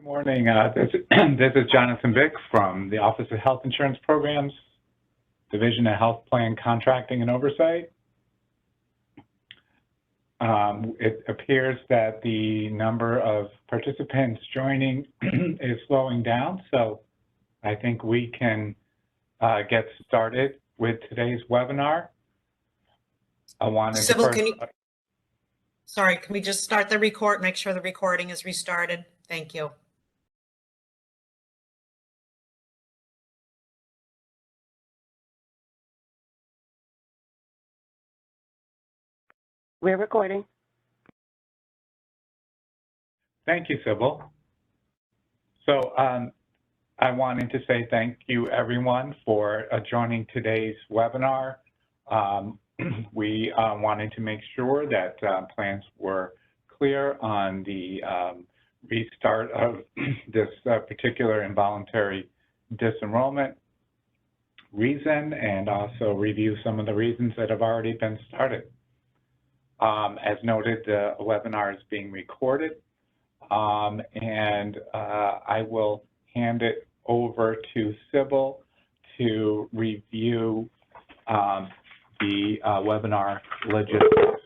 Morning. This is Jonathan Vick from the Office of Health Insurance Programs, Division of Health Plan Contracting and Oversight. It appears that the number of participants joining is slowing down, so I think we can get started with today's webinar. I wanted Sybil, to first... Sorry, can we just start the record, make sure the recording is restarted? Thank you. We're recording. Thank you, Sybil. So I wanted to say thank you, everyone, for joining today's webinar. We wanted to make sure that plans were clear on the restart of this particular involuntary disenrollment reason, and also review some of the reasons that have already been started. As noted, the webinar is being recorded, and I will hand it over to Sybil to review the webinar logistics.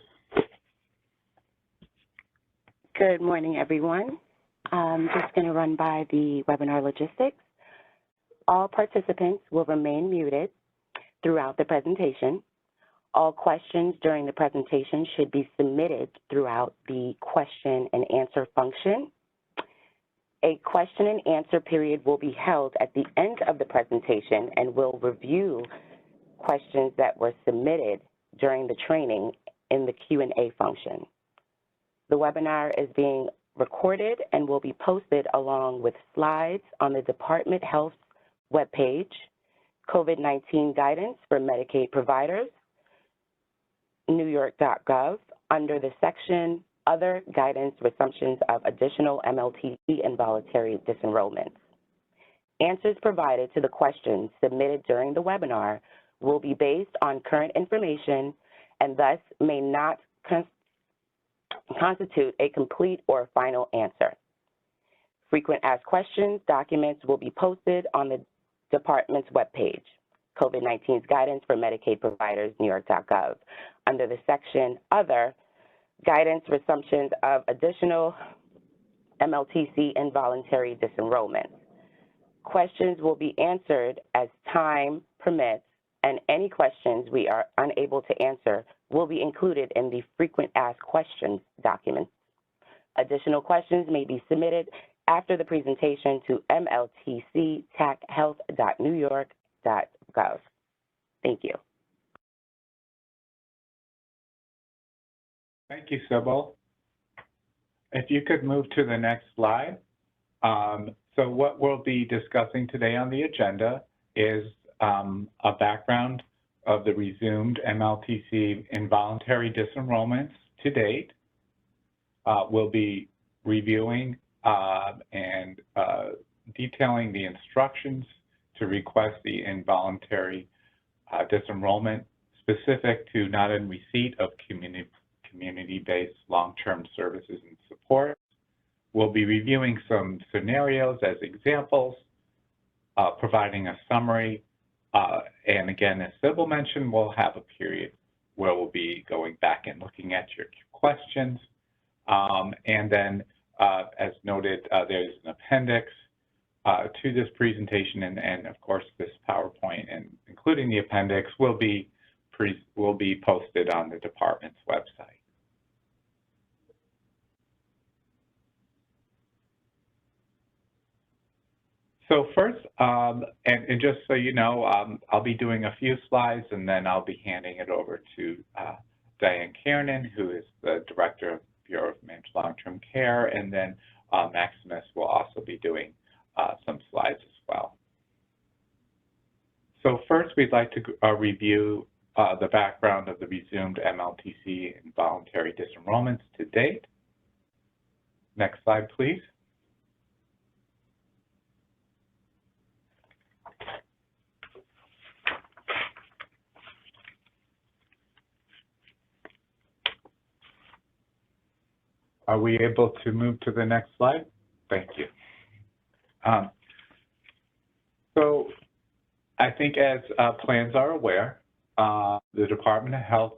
Good morning, everyone. I'm just going to run by the webinar logistics. All participants will remain muted throughout the presentation. All questions during the presentation should be submitted throughout the question and answer function. A question and answer period will be held at the end of the presentation and will review questions that were submitted during the training in the Q&A function. The webinar is being recorded and will be posted along with slides on the Department Health's webpage, COVID-19 guidance for Medicaid providers, newyork.gov, under the section Other Guidance Resumptions of Additional MLTC Involuntary Disenrollment. Answers provided to the questions submitted during the webinar will be based on current information and thus may not constitute a complete or final answer. Frequent asked questions documents will be posted on the department's webpage, COVID-19's Guidance for Medicaid Providers, newyork.gov, under the section Other Guidance Resumptions of Additional MLTC Involuntary Disenrollment. Questions will be answered as time permits, and any questions we are unable to answer will be included in the frequent asked questions document. Additional questions may be submitted after the presentation to mltc.tachealth.newyork.gov. Thank you. Thank you, Sybil. If you could move to the next slide. So what we'll be discussing today on the agenda is a background of the resumed MLTC involuntary disenrollments to date. We'll be reviewing and detailing the instructions to request the involuntary disenrollment specific to not in receipt of community-based long-term services and support. We'll be reviewing some scenarios as examples, providing a summary, and again, as Sybil mentioned, we'll have a period where we'll be going back and looking at your questions. And then, as noted, there's an appendix to this presentation, and of course, this PowerPoint, and including the appendix, will be posted on the department's website. So first, and just so you know, I'll be doing a few slides, and then I'll be handing it over to Diane Kiernan, who is the Director of Bureau of Managed Long-Term Care, and then Maximus will also be doing some slides as well. So first, we'd like to review the background of the resumed MLTC involuntary disenrollments to date. Next slide, please. Are we able to move to the next slide? Thank you. So I think as plans are aware, the Department of Health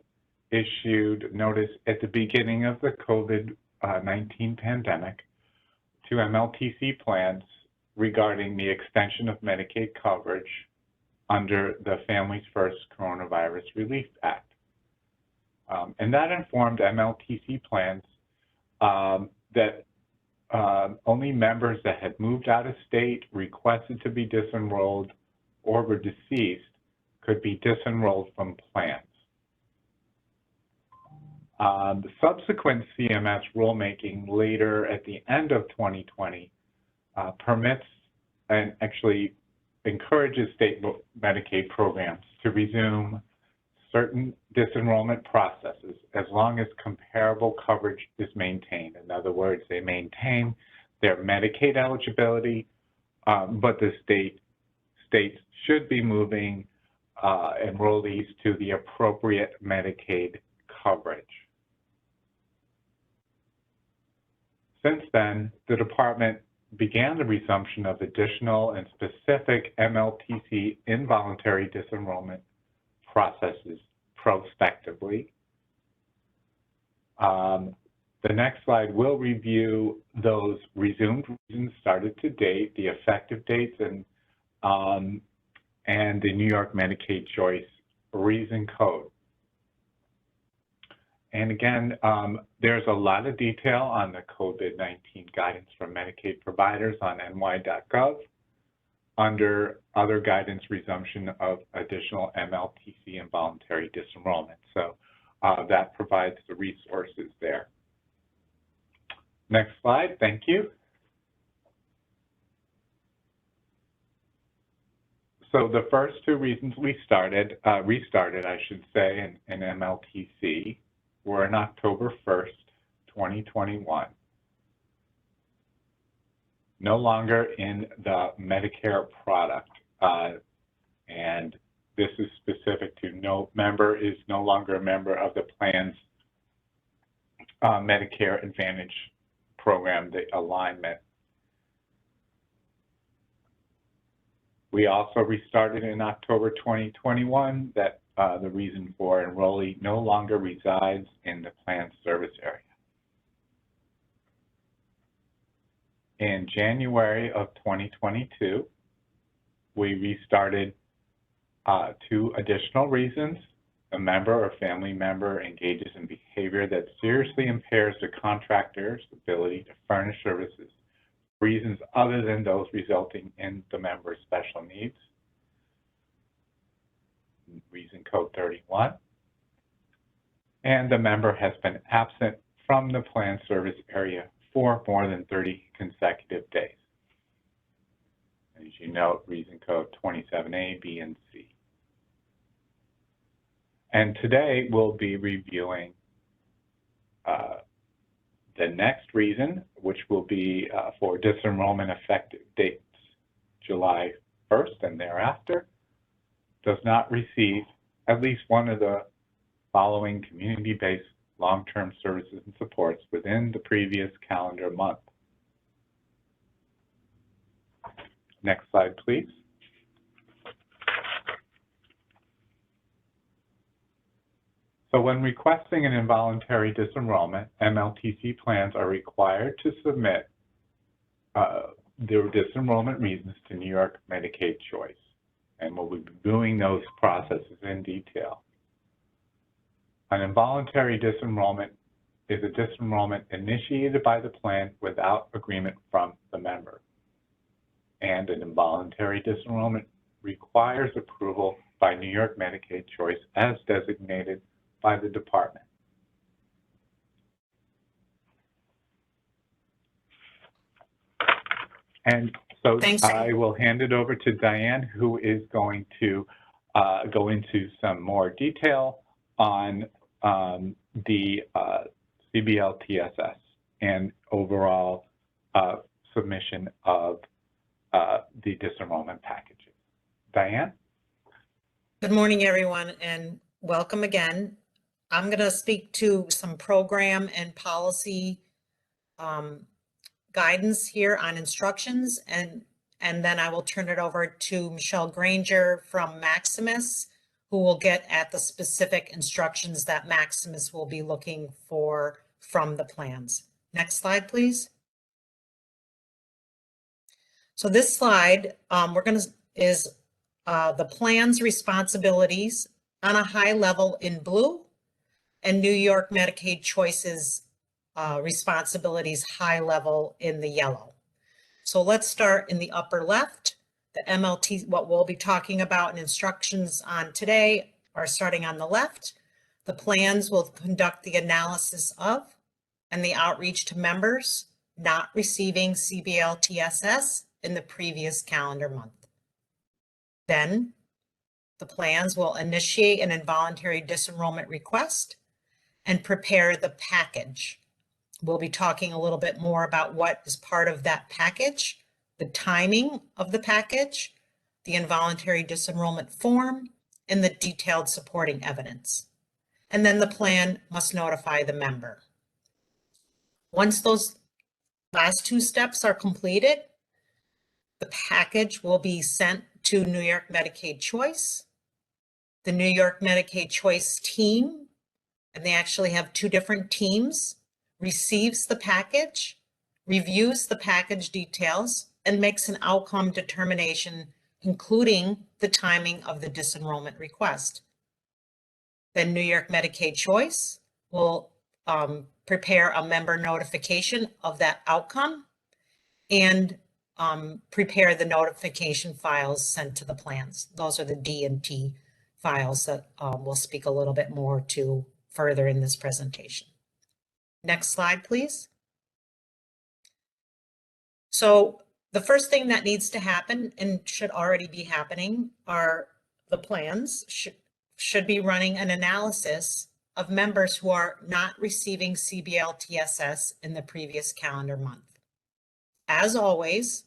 issued notice at the beginning of the COVID-19 pandemic to MLTC plans regarding the extension of Medicaid coverage under the Families First Coronavirus Relief Act. And that informed MLTC plans that only members that had moved out of state, requested to be disenrolled, or were deceased could be disenrolled from plans. The subsequent CMS rulemaking later at the end of 2020 permits and actually encourages state Medicaid programs to resume certain disenrollment processes as long as comparable coverage is maintained. In other words, they maintain their Medicaid eligibility, but the states should be moving enrollees to the appropriate Medicaid coverage. Since then, the department began the resumption of additional and specific MLTC involuntary disenrollment processes prospectively. The next slide will review those resumed reasons started to date, the effective dates, and the New York Medicaid Choice reason code. And again, there's a lot of detail on the COVID-19 guidance from Medicaid providers on ny.gov under other guidance resumption of additional MLTC involuntary disenrollment. So that provides the resources there. Next slide, thank you. So the first two reasons we restarted, I should say, in MLTC were on October 1st, 2021. No longer in the Medicare product. And this is specific to no member is no longer a member of the plan's Medicare Advantage program, the alignment. We also restarted in October 2021 that the reason for enrollee no longer resides in the plan service area. In January of 2022, we restarted two additional reasons. A member or family member engages in behavior that seriously impairs the contractor's ability to furnish services, reasons other than those resulting in the member's special needs. Reason code 31. And the member has been absent from the plan service area for more than 30 consecutive days. As you note, reason code 27A, B, and C. And today we'll be reviewing the next reason, which will be for disenrollment effective dates July 1st and thereafter, does not receive at least one of the following community-based long-term services and supports within the previous calendar month. Next slide, please. So when requesting an involuntary disenrollment, MLTC plans are required to submit their disenrollment reasons to New York Medicaid Choice. And we'll be doing those processes in detail. An involuntary disenrollment is a disenrollment initiated by the plan without agreement from the member. And an involuntary disenrollment requires approval by New York Medicaid Choice as designated by the department. And so Thanks. I will hand it over to Diane, who is going to go into some more detail on the CBLTSS and overall submission of the disenrollment packages. Diane? Good morning, everyone, and welcome again. I'm going to speak to some program and policy guidance here on instructions, and and then I will turn it over to Michelle Granger from Maximus, who will get at the specific instructions that Maximus will be looking for from the plans. Next slide, please. So this slide, is the plan's responsibilities on a high level in blue, and New York Medicaid Choice's responsibilities high level in the yellow. So let's start in the upper left. The MLT, what we'll be talking about and instructions on today are starting on the left. The plans will conduct the analysis of and the outreach to members not receiving CBLTSS in the previous calendar month. Then the plans will initiate an involuntary disenrollment request and prepare the package. We'll be talking a little bit more about what is part of that package, the timing of the package, the involuntary disenrollment form, and the detailed supporting evidence. And then the plan must notify the member. Once those last two steps are completed, the package will be sent to New York Medicaid Choice. The New York Medicaid Choice team, and they actually have two different teams, receives the package, reviews the package details, and makes an outcome determination, including the timing of the disenrollment request. Then New York Medicaid Choice will prepare a member notification of that outcome and prepare the notification files sent to the plans. Those are the D&T files that we'll speak a little bit more to further in this presentation. Next slide, please. So the first thing that needs to happen and should already be happening are the plans should be running an analysis of members who are not receiving CBLTSS in the previous calendar month. As always,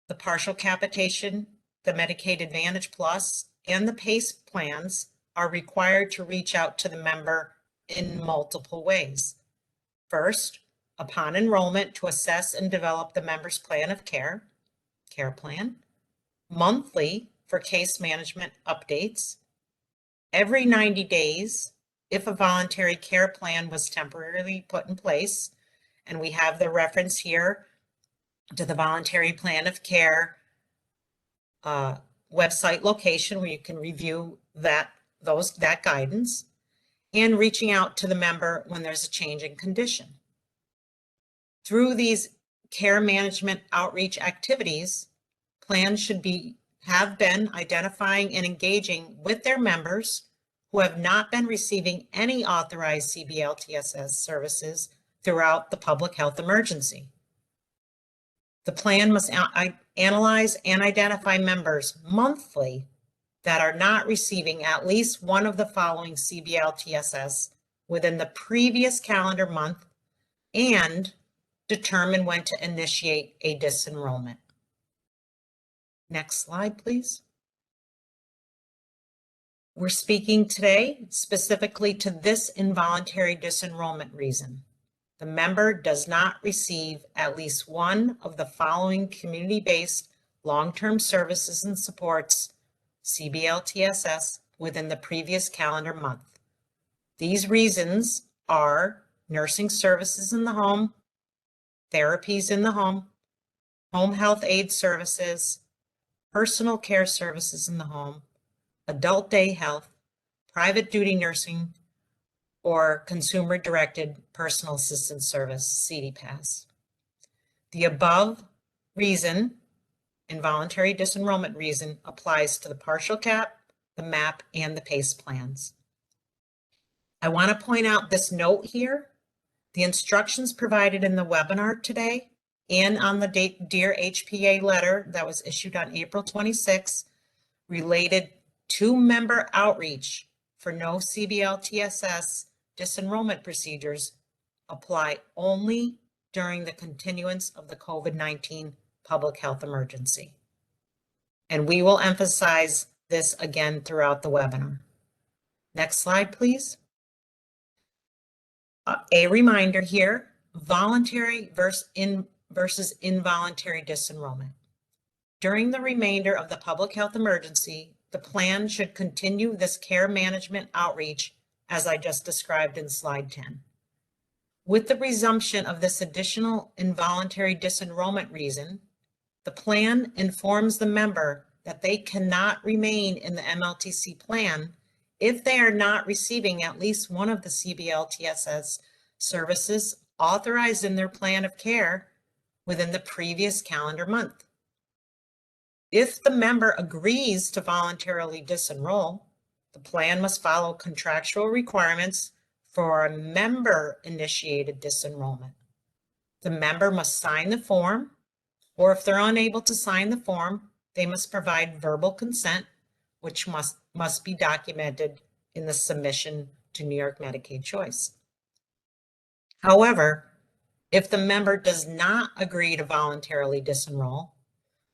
the partial capitation, the Medicaid Advantage Plus, and the PACE plans are required to reach out to the member in multiple ways. First, upon enrollment, to assess and develop the member's plan of care plan, monthly for case management updates, every 90 days if a voluntary care plan was temporarily put in place, and we have the reference here to the voluntary plan of care website location where you can review that guidance, and reaching out to the member when there's a change in condition. Through these care management outreach activities, plans should have been identifying and engaging with their members who have not been receiving any authorized CBLTSS services throughout the public health emergency. The plan must analyze and identify members monthly that are not receiving at least one of the following CBLTSS within the previous calendar month and determine when to initiate a disenrollment. Next slide, please. We're speaking today specifically to this involuntary disenrollment reason. The member does not receive at least one of the following community-based long-term services and supports, CBLTSS, within the previous calendar month. These reasons are nursing services in the home, therapies in the home health aid services, personal care services in the home, adult day health, private duty nursing, or consumer-directed personal assistance service, CDPAS. The above reason, involuntary disenrollment reason, applies to the partial cap, the MAP, and the PACE plans. I want to point out this note here. The instructions provided in the webinar today and on the Dear HPA letter that was issued on April 26 related to member outreach for no CBLTSS disenrollment procedures apply only during the continuance of the COVID-19 public health emergency. And we will emphasize this again throughout the webinar. Next slide, please. A reminder here, voluntary versus involuntary disenrollment. During the remainder of the public health emergency, the plan should continue this care management outreach as I just described in slide 10. With the resumption of this additional involuntary disenrollment reason, the plan informs the member that they cannot remain in the MLTC plan if they are not receiving at least one of the CBLTSS services authorized in their plan of care within the previous calendar month. If the member agrees to voluntarily disenroll, the plan must follow contractual requirements for a member-initiated disenrollment. The member must sign the form, or if they're unable to sign the form, they must provide verbal consent, which must be documented in the submission to New York Medicaid Choice. However, if the member does not agree to voluntarily disenroll,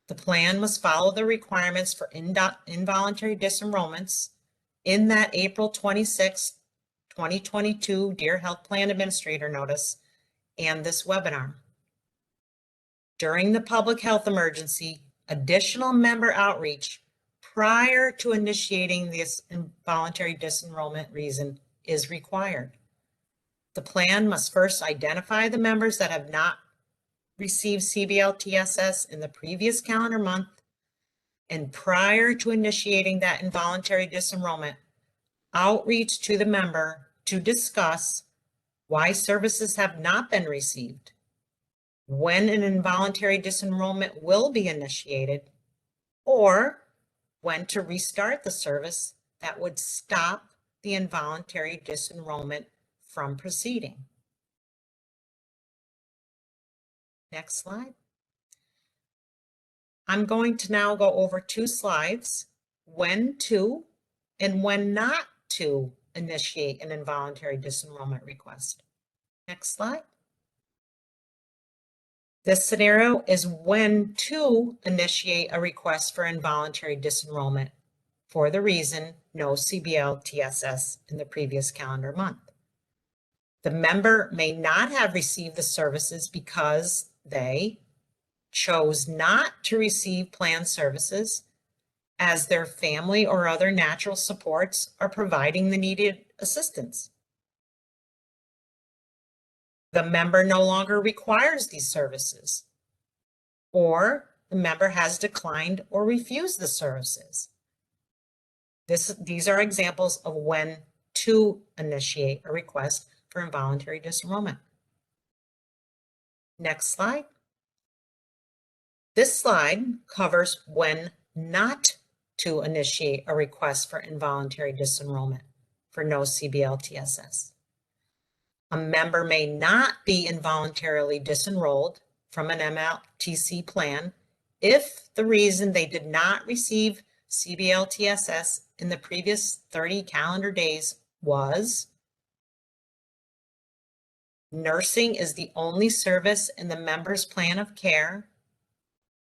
the plan must follow the requirements for involuntary disenrollments in that April 26, 2022 Dear Health Plan Administrator Notice and this webinar. During the public health emergency, additional member outreach prior to initiating this involuntary disenrollment reason is required. The plan must first identify the members that have not received CBLTSS in the previous calendar month, and prior to initiating that involuntary disenrollment, outreach to the member to discuss why services have not been received, when an involuntary disenrollment will be initiated, or when to restart the service that would stop the involuntary disenrollment from proceeding. Next slide. I'm going to now go over 2 slides, when to and when not to initiate an involuntary disenrollment request. Next slide. This scenario is when to initiate a request for involuntary disenrollment for the reason no CBLTSS in the previous calendar month. The member may not have received the services because they chose not to receive plan services as their family or other natural supports are providing the needed assistance. The member no longer requires these services, or the member has declined or refused the services. These are examples of when to initiate a request for involuntary disenrollment. Next slide. This slide covers when not to initiate a request for involuntary disenrollment for no CBLTSS. A member may not be involuntarily disenrolled from an MLTC plan if the reason they did not receive CBLTSS in the previous 30 calendar days was nursing is the only service in the member's plan of care,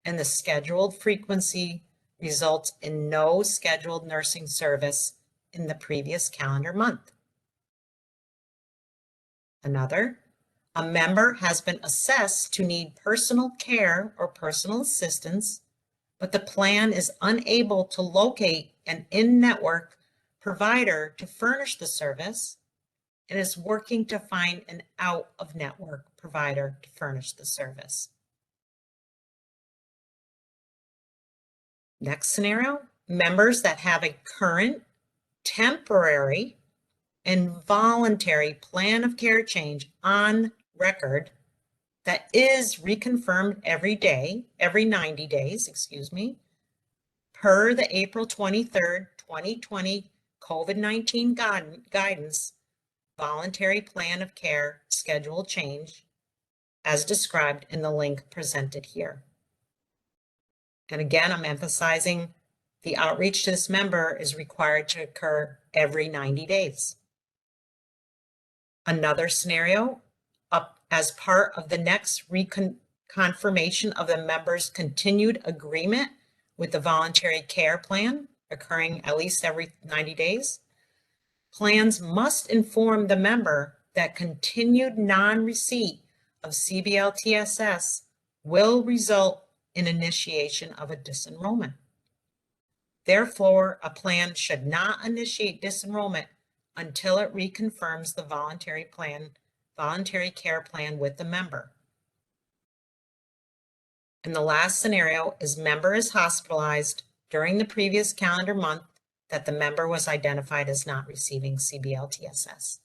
and the scheduled frequency results in no scheduled nursing service in the previous calendar month. Another, a member has been assessed to need personal care or personal assistance, but the plan is unable to locate an in-network provider to furnish the service and is working to find an out-of-network provider to furnish the service. Next scenario, members that have a current, temporary, and voluntary plan of care change on record that is reconfirmed every 90 days, per the April 23rd, 2020 COVID-19 guidance, voluntary plan of care schedule change as described in the link presented here. And again, I'm emphasizing the outreach to this member is required to occur every 90 days. Another scenario, as part of the next reconfirmation of the member's continued agreement with the voluntary care plan occurring at least every 90 days, plans must inform the member that continued non-receipt of CBLTSS will result in initiation of a disenrollment. Therefore, a plan should not initiate disenrollment until it reconfirms the voluntary care plan with the member. And the last scenario is member is hospitalized during the previous calendar month that the member was identified as not receiving CBLTSS.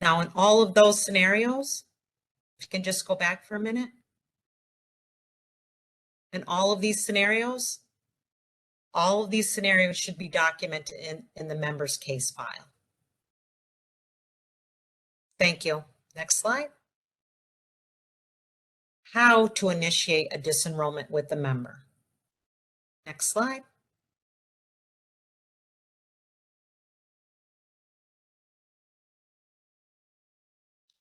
Now, in all of those scenarios, if you can just go back for a minute. In all of these scenarios should be documented in the member's case file. Thank you. Next slide. How to initiate a disenrollment with the member. Next slide.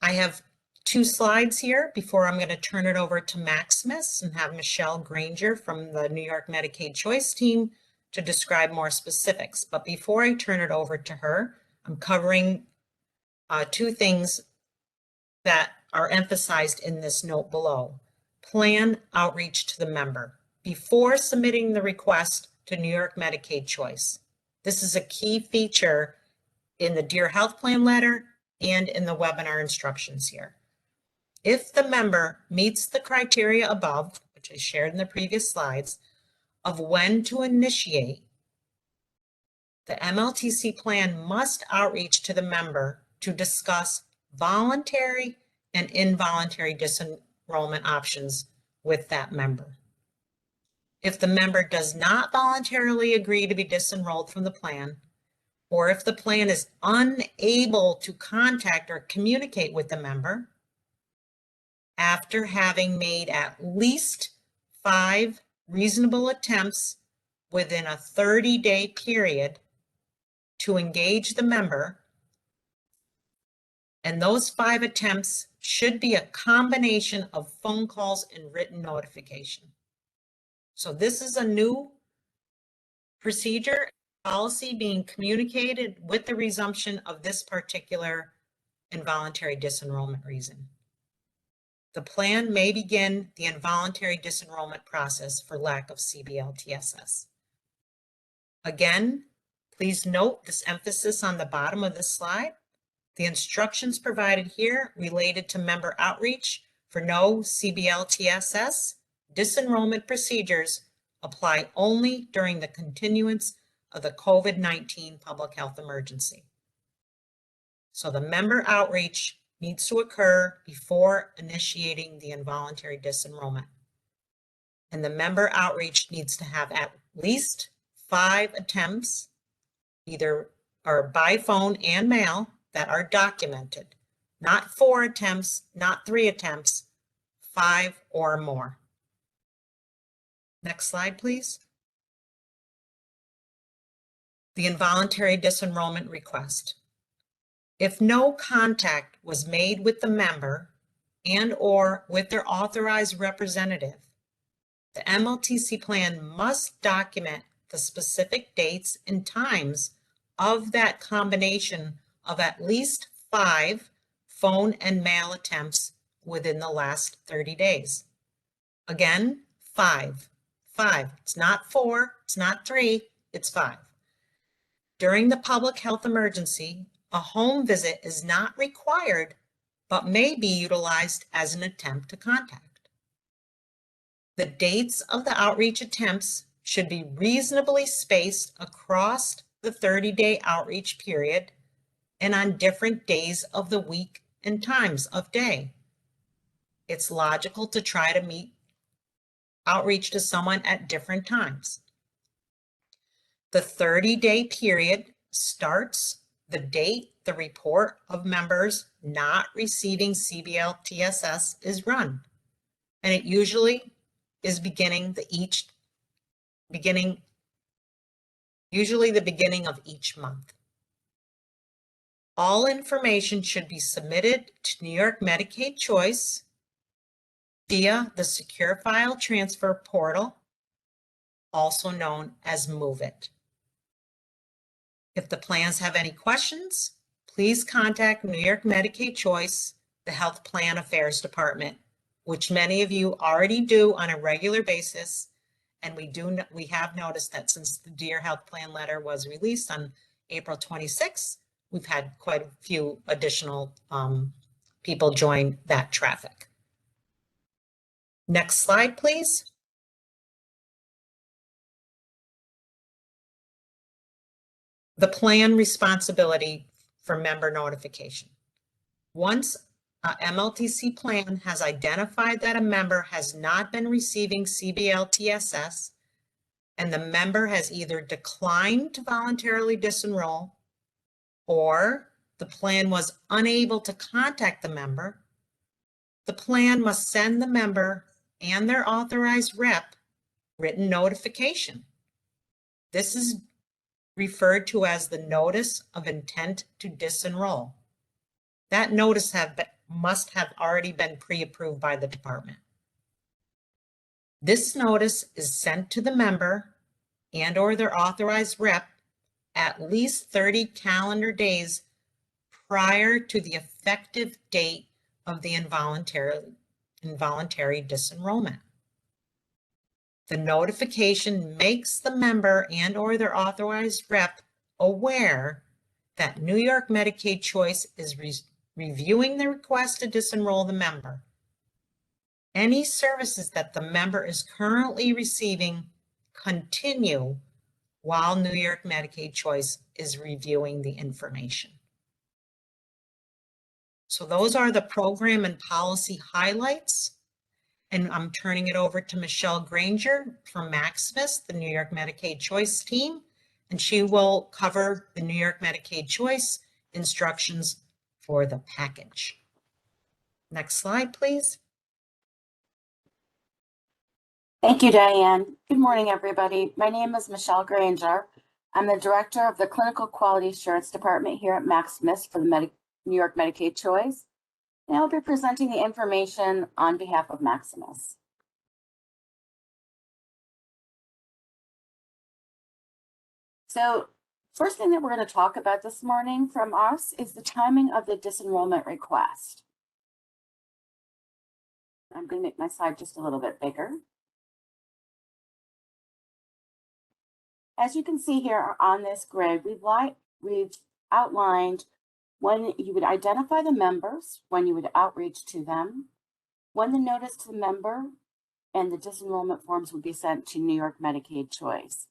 I have 2 slides here before I'm going to turn it over to Maximus and have Michelle Granger from the New York Medicaid Choice team to describe more specifics. But before I turn it over to her, I'm covering 2 things that are emphasized in this note below. Plan outreach to the member before submitting the request to New York Medicaid Choice. This is a key feature in the Dear Health Plan letter and in the webinar instructions here. If the member meets the criteria above, which I shared in the previous slides, of when to initiate, the MLTC plan must outreach to the member to discuss voluntary and involuntary disenrollment options with that member. If the member does not voluntarily agree to be disenrolled from the plan, or if the plan is unable to contact or communicate with the member, after having made at least 5 reasonable attempts within a 30-day period to engage the member, and those 5 attempts should be a combination of phone calls and written notification. So this is a new procedure, policy being communicated with the resumption of this particular involuntary disenrollment reason. The plan may begin the involuntary disenrollment process for lack of CBLTSS. Again, please note this emphasis on the bottom of this slide. The instructions provided here related to member outreach for no CBLTSS disenrollment procedures apply only during the continuance of the COVID-19 public health emergency. So the member outreach needs to occur before initiating the involuntary disenrollment. And the member outreach needs to have at least 5 attempts, either or by phone and mail, that are documented. Not 4 attempts, not 3 attempts, 5 or more. Next slide, please. The involuntary disenrollment request. If no contact was made with the member and or with their authorized representative, the MLTC plan must document the specific dates and times of that combination of at least 5 phone and mail attempts within the last 30 days. Again, 5. It's not 4, it's not 3, it's 5. During the public health emergency, a home visit is not required, but may be utilized as an attempt to contact. The dates of the outreach attempts should be reasonably spaced across the 30-day outreach period and on different days of the week and times of day. It's logical to try to meet outreach to someone at different times. The 30-day period starts the date the report of members not receiving CBLTSS is run, and it usually is the beginning of each month. All information should be submitted to New York Medicaid Choice via the Secure File Transfer Portal, also known as Move It. If the plans have any questions, please contact New York Medicaid Choice, the Health Plan Affairs Department, which many of you already do on a regular basis. And we have noticed that since the Dear Health Plan letter was released on April 26th, we've had quite a few additional people join that traffic. Next slide, please. The plan responsibility for member notification. Once a MLTC plan has identified that a member has not been receiving CBLTSS, and the member has either declined to voluntarily disenroll, or the plan was unable to contact the member, the plan must send the member and their authorized rep written notification. This is referred to as the notice of intent to disenroll. That notice must have already been pre-approved by the department. This notice is sent to the member and or their authorized rep at least 30 calendar days prior to the effective date of the involuntary disenrollment. The notification makes the member and or their authorized rep aware that New York Medicaid Choice is reviewing the request to disenroll the member. Any services that the member is currently receiving continue while New York Medicaid Choice is reviewing the information. So those are the program and policy highlights. And I'm turning it over to Michelle Granger from Maximus, the New York Medicaid Choice team, and she will cover the New York Medicaid Choice instructions for the package. Next slide, please. Thank you, Diane. Good morning, everybody. My name is Michelle Granger. I'm the Director of the Clinical Quality Assurance Department here at Maximus for the New York Medicaid Choice. And I'll be presenting the information on behalf of Maximus. So first thing that we're going to talk about this morning from us is the timing of the disenrollment request. I'm going to make my slide just a little bit bigger. As you can see here on this grid, we've outlined when you would identify the members, when you would outreach to them, when the notice to the member and the disenrollment forms would be sent to New York Medicaid Choice.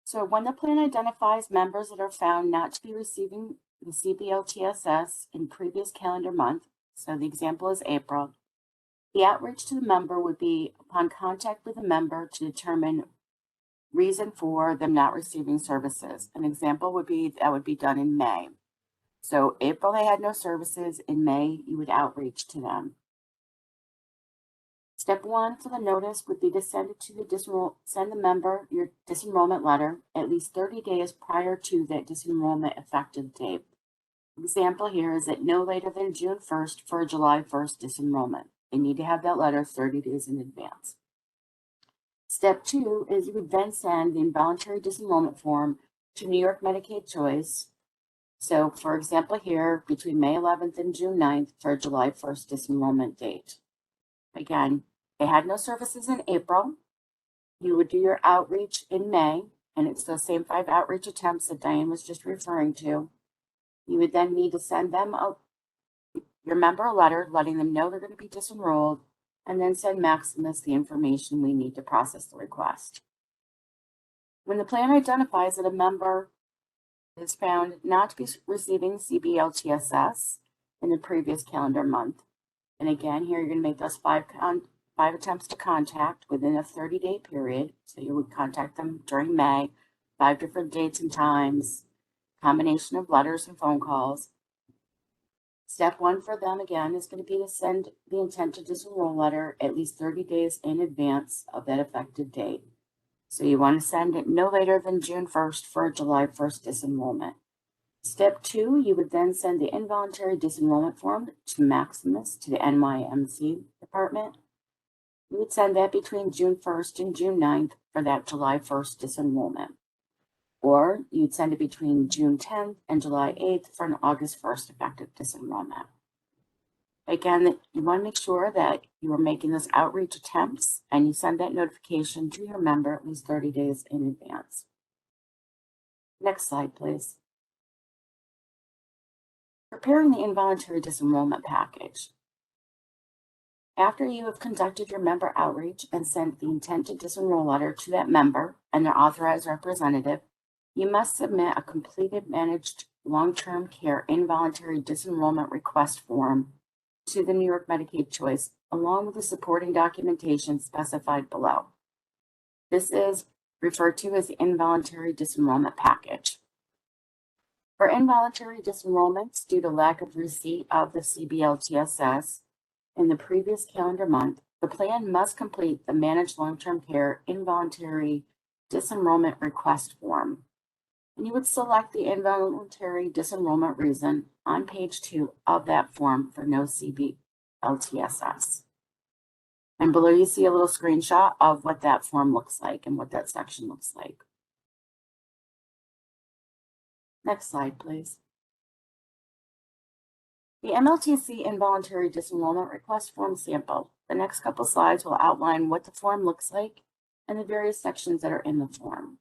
So when the plan identifies members that are found not to be receiving the CBLTSS in previous calendar month, so the example is April, the outreach to the member would be upon contact with the member to determine reason for them not receiving services. An example would be that would be done in May. So April, they had no services. In May, you would outreach to them. Step one for the notice would be to send the member your disenrollment letter at least 30 days prior to that disenrollment effective date. Example here is that no later than June 1st for a July 1st disenrollment. They need to have that letter 30 days in advance. Step two is you would then send the involuntary disenrollment form to New York Medicaid Choice. So for example here, between May 11th and June 9th for a July 1st disenrollment date. Again, they had no services in April. You would do your outreach in May, and it's those same 5 outreach attempts that Diane was just referring to. You would then need to send them your member a letter letting them know they're going to be disenrolled, and then send Maximus the information we need to process the request. When the plan identifies that a member is found not to be receiving CBLTSS in the previous calendar month, and again, here you're going to make those 5 attempts to contact within a 30-day period. So you would contact them during May, 5 different dates and times, combination of letters and phone calls. Step one for them, again, is going to be to send the intent to disenroll letter at least 30 days in advance of that effective date. So you want to send it no later than June 1st for a July 1st disenrollment. Step two, you would then send the involuntary disenrollment form to Maximus, to the NYMC department. You would send that between June 1st and June 9th for that July 1st disenrollment. Or you'd send it between June 10th and July 8th for an August 1st effective disenrollment. Again, you want to make sure that you are making those outreach attempts and you send that notification to your member at least 30 days in advance. Next slide, please. Preparing the involuntary disenrollment package. After you have conducted your member outreach and sent the intent to disenroll letter to that member and their authorized representative, you must submit a completed managed long-term care involuntary disenrollment request form to the New York Medicaid Choice, along with the supporting documentation specified below. This is referred to as the involuntary disenrollment package. For involuntary disenrollments due to lack of receipt of the CBLTSS in the previous calendar month, the plan must complete the managed long-term care involuntary disenrollment request form. And you would select the involuntary disenrollment reason on page 2 of that form for No CBLTSS. And below you see a little screenshot of what that form looks like and what that section looks like. Next slide, please. The MLTC involuntary disenrollment request form sample. The next couple slides will outline what the form looks like and the various sections that are in the form.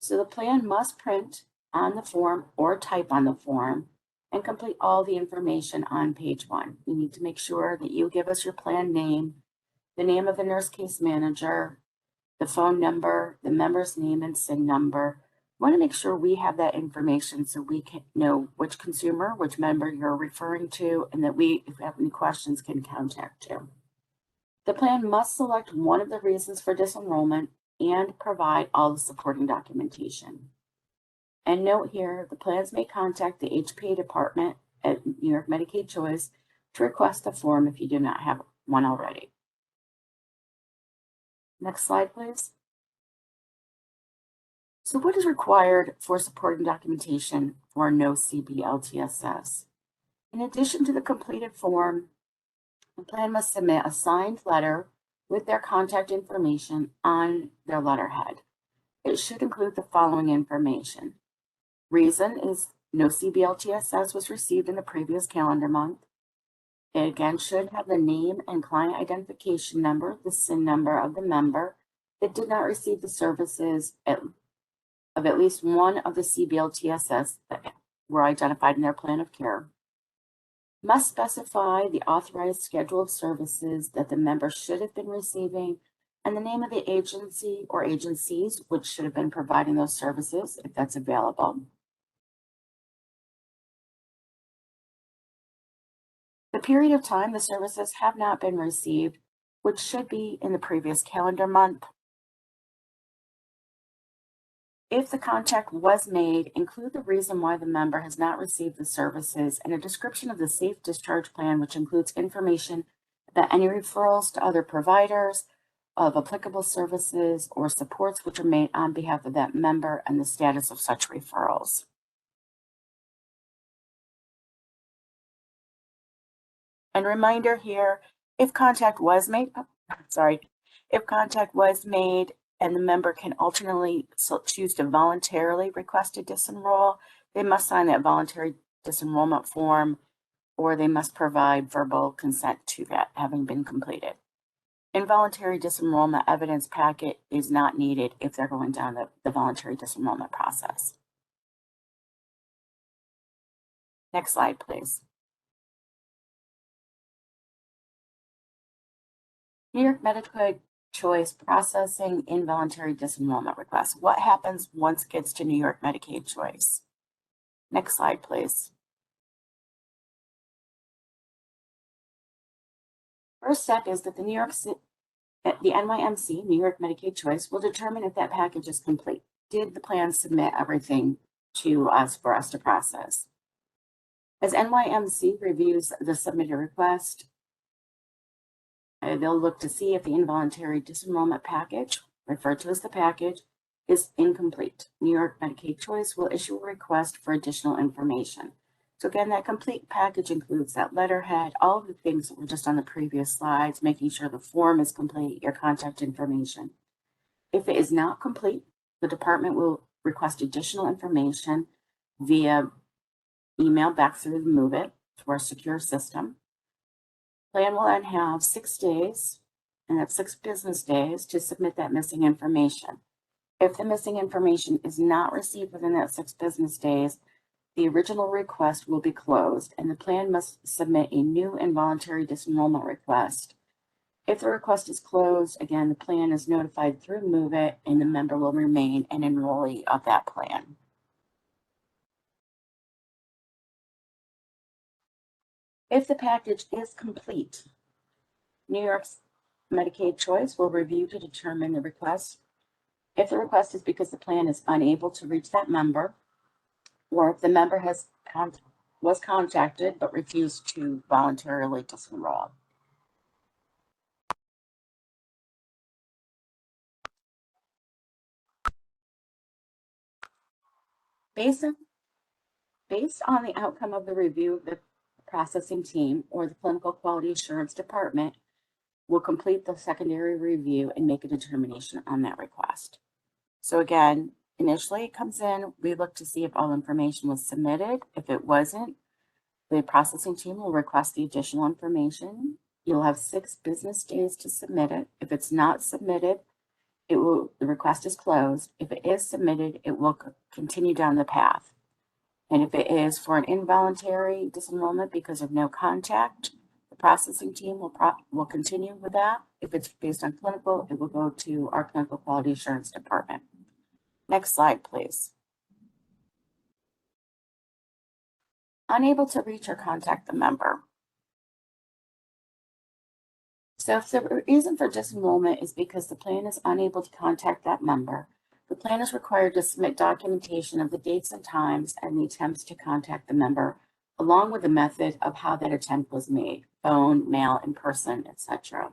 So the plan must print on the form or type on the form and complete all the information on page 1. You need to make sure that you give us your plan name, the name of the nurse case manager, the phone number, the member's name and SIN number. We want to make sure we have that information so we can know which consumer, which member you're referring to, and that we, if we have any questions, can contact you. The plan must select one of the reasons for disenrollment and provide all the supporting documentation. And note here, the plans may contact the HPA department at New York Medicaid Choice to request a form if you do not have one already. Next slide, please. So what is required for supporting documentation for No CBLTSS? In addition to the completed form, the plan must submit a signed letter with their contact information on their letterhead. It should include the following information. Reason is No CBLTSS was received in the previous calendar month. It again should have the name and client identification number, the SIN number of the member that did not receive the services of at least one of the CBLTSS that were identified in their plan of care. Must specify the authorized schedule of services that the member should have been receiving and the name of the agency or agencies which should have been providing those services if that's available. The period of time the services have not been received, which should be in the previous calendar month. If the contact was made, include the reason why the member has not received the services and a description of the safe discharge plan, which includes information about any referrals to other providers of applicable services or supports which are made on behalf of that member and the status of such referrals. And reminder here, if contact was made, and the member can alternately choose to voluntarily request a disenroll, they must sign that voluntary disenrollment form, or they must provide verbal consent to that having been completed. Involuntary disenrollment evidence packet is not needed if they're going down the voluntary disenrollment process. Next slide, please. New York Medicaid Choice processing involuntary disenrollment requests. What happens once it gets to New York Medicaid Choice? Next slide, please. First step is that the NYMC, New York Medicaid Choice, will determine if that package is complete. Did the plan submit everything to us for us to process? As NYMC reviews the submitted request, they'll look to see if the involuntary disenrollment package, referred to as the package, is incomplete. New York Medicaid Choice will issue a request for additional information. So again, that complete package includes that letterhead, all of the things that were just on the previous slides, making sure the form is complete, your contact information. If it is not complete, the department will request additional information via email back through the MOVE It to our secure system. Plan will then have 6 days, and that's 6 business days, to submit that missing information. If the missing information is not received within that 6 business days, the original request will be closed, and the plan must submit a new involuntary disenrollment request. If the request is closed, again, the plan is notified through Move It, and the member will remain an enrollee of that plan. If the package is complete, New York's Medicaid Choice will review to determine the request. If the request is because the plan is unable to reach that member, or if the member was contacted but refused to voluntarily disenroll. Based on the outcome of the review of the processing team or the clinical quality assurance department will complete the secondary review and make a determination on that request. So again, initially it comes in, we look to see if all information was submitted. If it wasn't, the processing team will request the additional information. You'll have 6 business days to submit it. If it's not submitted, the request is closed. If it is submitted, it will continue down the path. And if it is for an involuntary disenrollment because of no contact, the processing team will continue with that. If it's based on clinical, it will go to our clinical quality assurance department. Next slide, please. Unable to reach or contact the member. So if the reason for disenrollment is because the plan is unable to contact that member, the plan is required to submit documentation of the dates and times and the attempts to contact the member, along with the method of how that attempt was made, phone, mail, in person, etc.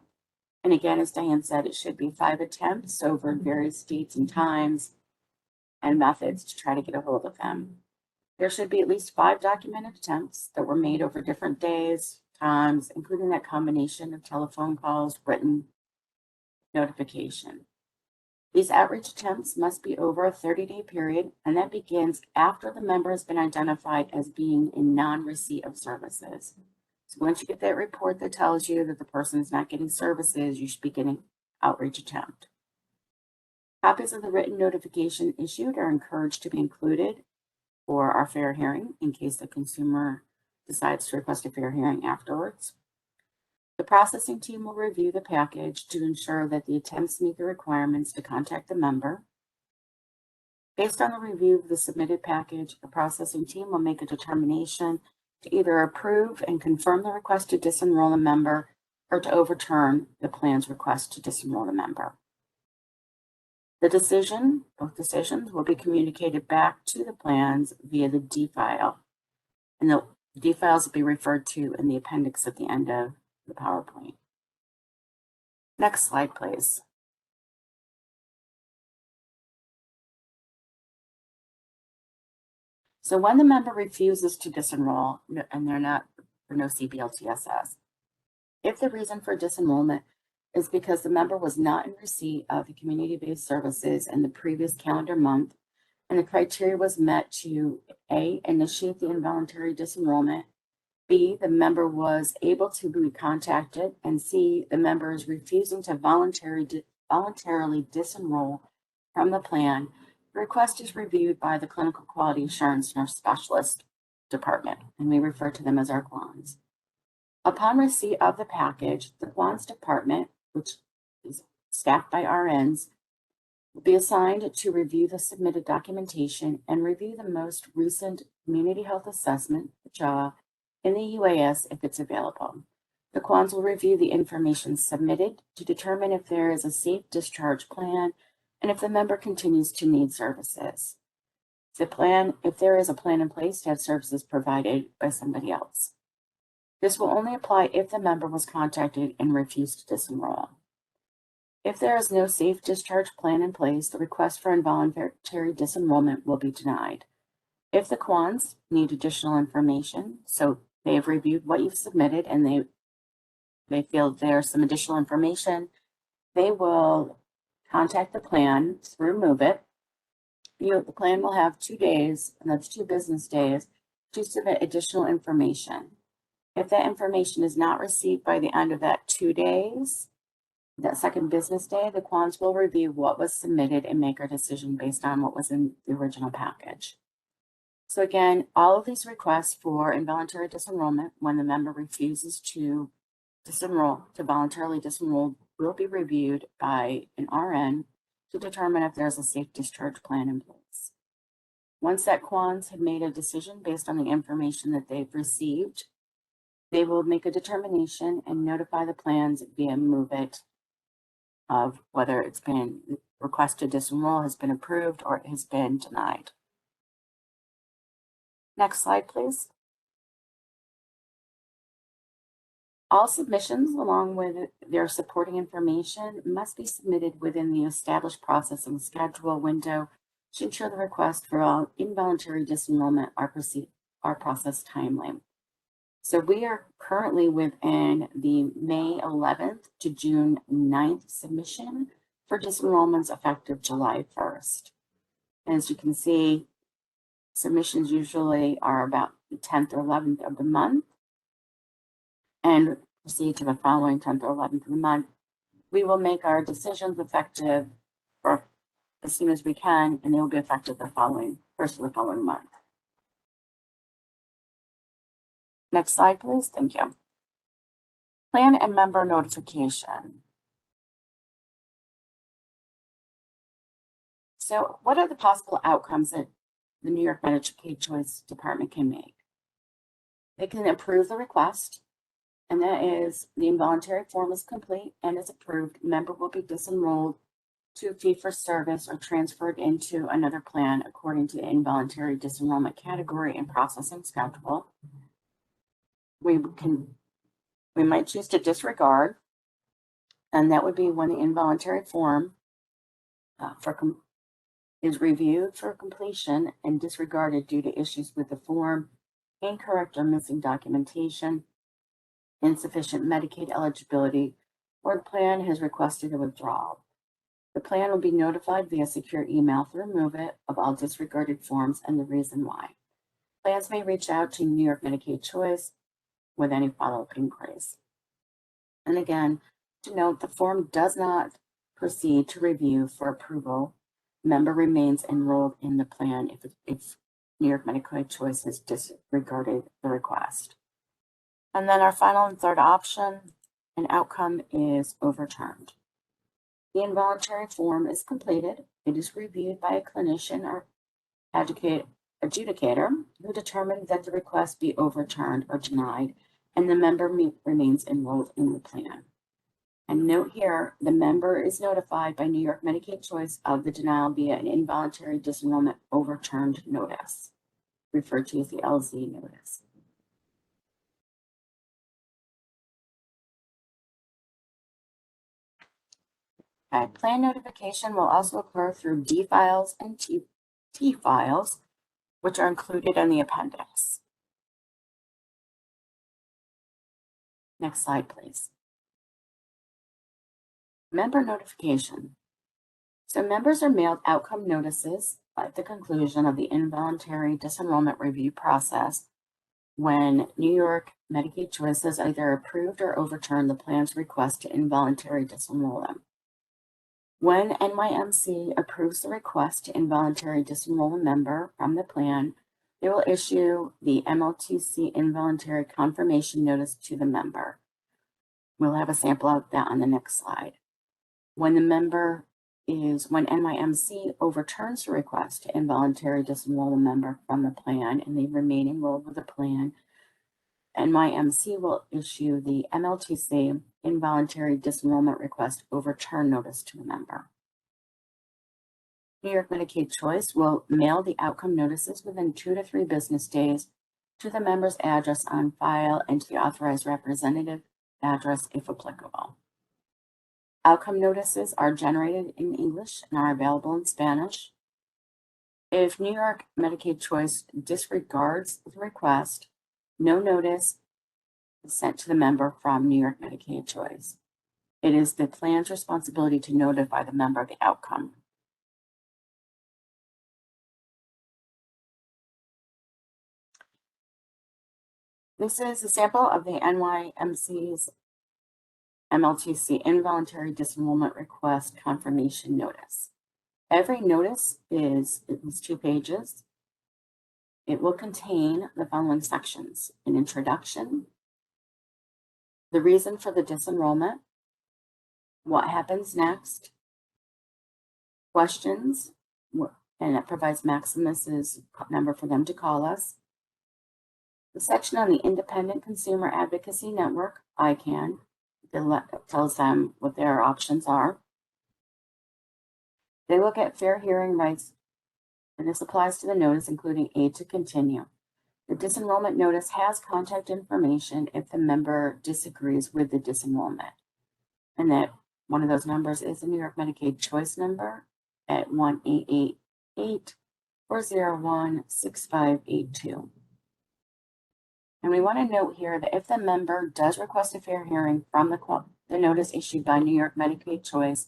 And again, as Diane said, it should be 5 attempts over various dates and times and methods to try to get a hold of them. There should be at least 5 documented attempts that were made over different days, times, including that combination of telephone calls, written notification. These outreach attempts must be over a 30-day period, and that begins after the member has been identified as being in non-receipt of services. So once you get that report that tells you that the person is not getting services, you should be getting outreach attempt. Copies of the written notification issued are encouraged to be included for our fair hearing in case the consumer decides to request a fair hearing afterwards. The processing team will review the package to ensure that the attempts meet the requirements to contact the member. Based on the review of the submitted package, the processing team will make a determination to either approve and confirm the request to disenroll a member or to overturn the plan's request to disenroll the member. Both decisions will be communicated back to the plans via the D file, and the D files will be referred to in the appendix at the end of the PowerPoint. Next slide, please. So when the member refuses to disenroll, and they're not for No CBLTSS, if the reason for disenrollment is because the member was not in receipt of the community-based services in the previous calendar month, and the criteria was met to A, initiate the involuntary disenrollment, B, the member was able to be contacted, and C, the member is refusing to voluntarily disenroll from the plan, the request is reviewed by the Clinical Quality Assurance Nurse Specialist Department, and we refer to them as our QANs. Upon receipt of the package, the QANs department, which is staffed by RNs, will be assigned to review the submitted documentation and review the most recent community health assessment, the CHA, in the UAS if it's available. The QANs will review the information submitted to determine if there is a safe discharge plan and if the member continues to need services. If there is a plan in place to have services provided by somebody else. This will only apply if the member was contacted and refused to disenroll. If there is no safe discharge plan in place, the request for involuntary disenrollment will be denied. If the QANs need additional information, so they have reviewed what you've submitted and they feel there's some additional information, they will contact the plan through Move It. The plan will have 2 days, and that's 2 business days, to submit additional information. If that information is not received by the end of that 2 days, that second business day, the quants will review what was submitted and make a decision based on what was in the original package. So again, all of these requests for involuntary disenrollment, when the member refuses to disenroll, to voluntarily disenroll, will be reviewed by an RN to determine if there's a safe discharge plan in place. Once that quants have made a decision based on the information that they've received, they will make a determination and notify the plans via Move It of whether it's been request to disenroll has been approved or it has been denied. Next slide, please. All submissions, along with their supporting information, must be submitted within the established processing schedule window to ensure the request for all involuntary disenrollment are processed timely. So we are currently within the May 11th to June 9th submission for disenrollments effective July 1st. As you can see, submissions usually are about the 10th or 11th of the month and proceed to the following 10th or 11th of the month. We will make our decisions effective for as soon as we can, and they will be effective the first of the following month. Next slide, please. Thank you. Plan and member notification. So what are the possible outcomes that the New York Medicaid Choice Department can make? They can approve the request, and that is the involuntary form is complete and is approved. Member will be disenrolled to fee-for-service or transferred into another plan according to the involuntary disenrollment category and processing schedule. We might choose to disregard, and that would be when the involuntary form is reviewed for completion and disregarded due to issues with the form, incorrect or missing documentation, insufficient Medicaid eligibility, or the plan has requested a withdrawal. The plan will be notified via secure email through Move It of all disregarded forms and the reason why. Plans may reach out to New York Medicaid Choice with any follow-up inquiries. And again, to note, the form does not proceed to review for approval. Member remains enrolled in the plan if New York Medicaid Choice has disregarded the request. And then our final and third option, an outcome is overturned. The involuntary form is completed. It is reviewed by a clinician or adjudicator who determined that the request be overturned or denied, and the member remains enrolled in the plan. And note here, the member is notified by New York Medicaid Choice of the denial via an involuntary disenrollment overturned notice, referred to as the LZ notice. Okay, plan notification will also occur through D files and T files, which are included in the appendix. Next slide, please. Member notification. So members are mailed outcome notices at the conclusion of the involuntary disenrollment review process when New York Medicaid Choice has either approved or overturned the plan's request to involuntary disenroll them. When NYMC approves the request to involuntary disenroll a member from the plan, they will issue the MLTC involuntary confirmation notice to the member. We'll have a sample of that on the next slide. When NYMC overturns the request to involuntary disenroll a member from the plan and they remain enrolled with the plan, NYMC will issue the MLTC involuntary disenrollment request overturn notice to a member. New York Medicaid Choice will mail the outcome notices within 2 to 3 business days to the member's address on file and to the authorized representative address if applicable. Outcome notices are generated in English and are available in Spanish. If New York Medicaid Choice disregards the request, no notice is sent to the member from New York Medicaid Choice. It is the plan's responsibility to notify the member of the outcome. This is a sample of the NYMC's MLTC Involuntary Disenrollment Request Confirmation Notice. Every notice is at least 2 pages. It will contain the following sections: an introduction, the reason for the disenrollment, what happens next, questions, and it provides Maximus's number for them to call us. The section on the Independent Consumer Advocacy Network, ICANN, that tells them what their options are. They look at fair hearing rights, and this applies to the notice, including aid to continue. The disenrollment notice has contact information if the member disagrees with the disenrollment. And that one of those numbers is the New York Medicaid Choice number at 1-888-401-6582. And we want to note here that if the member does request a fair hearing from the notice issued by New York Medicaid Choice,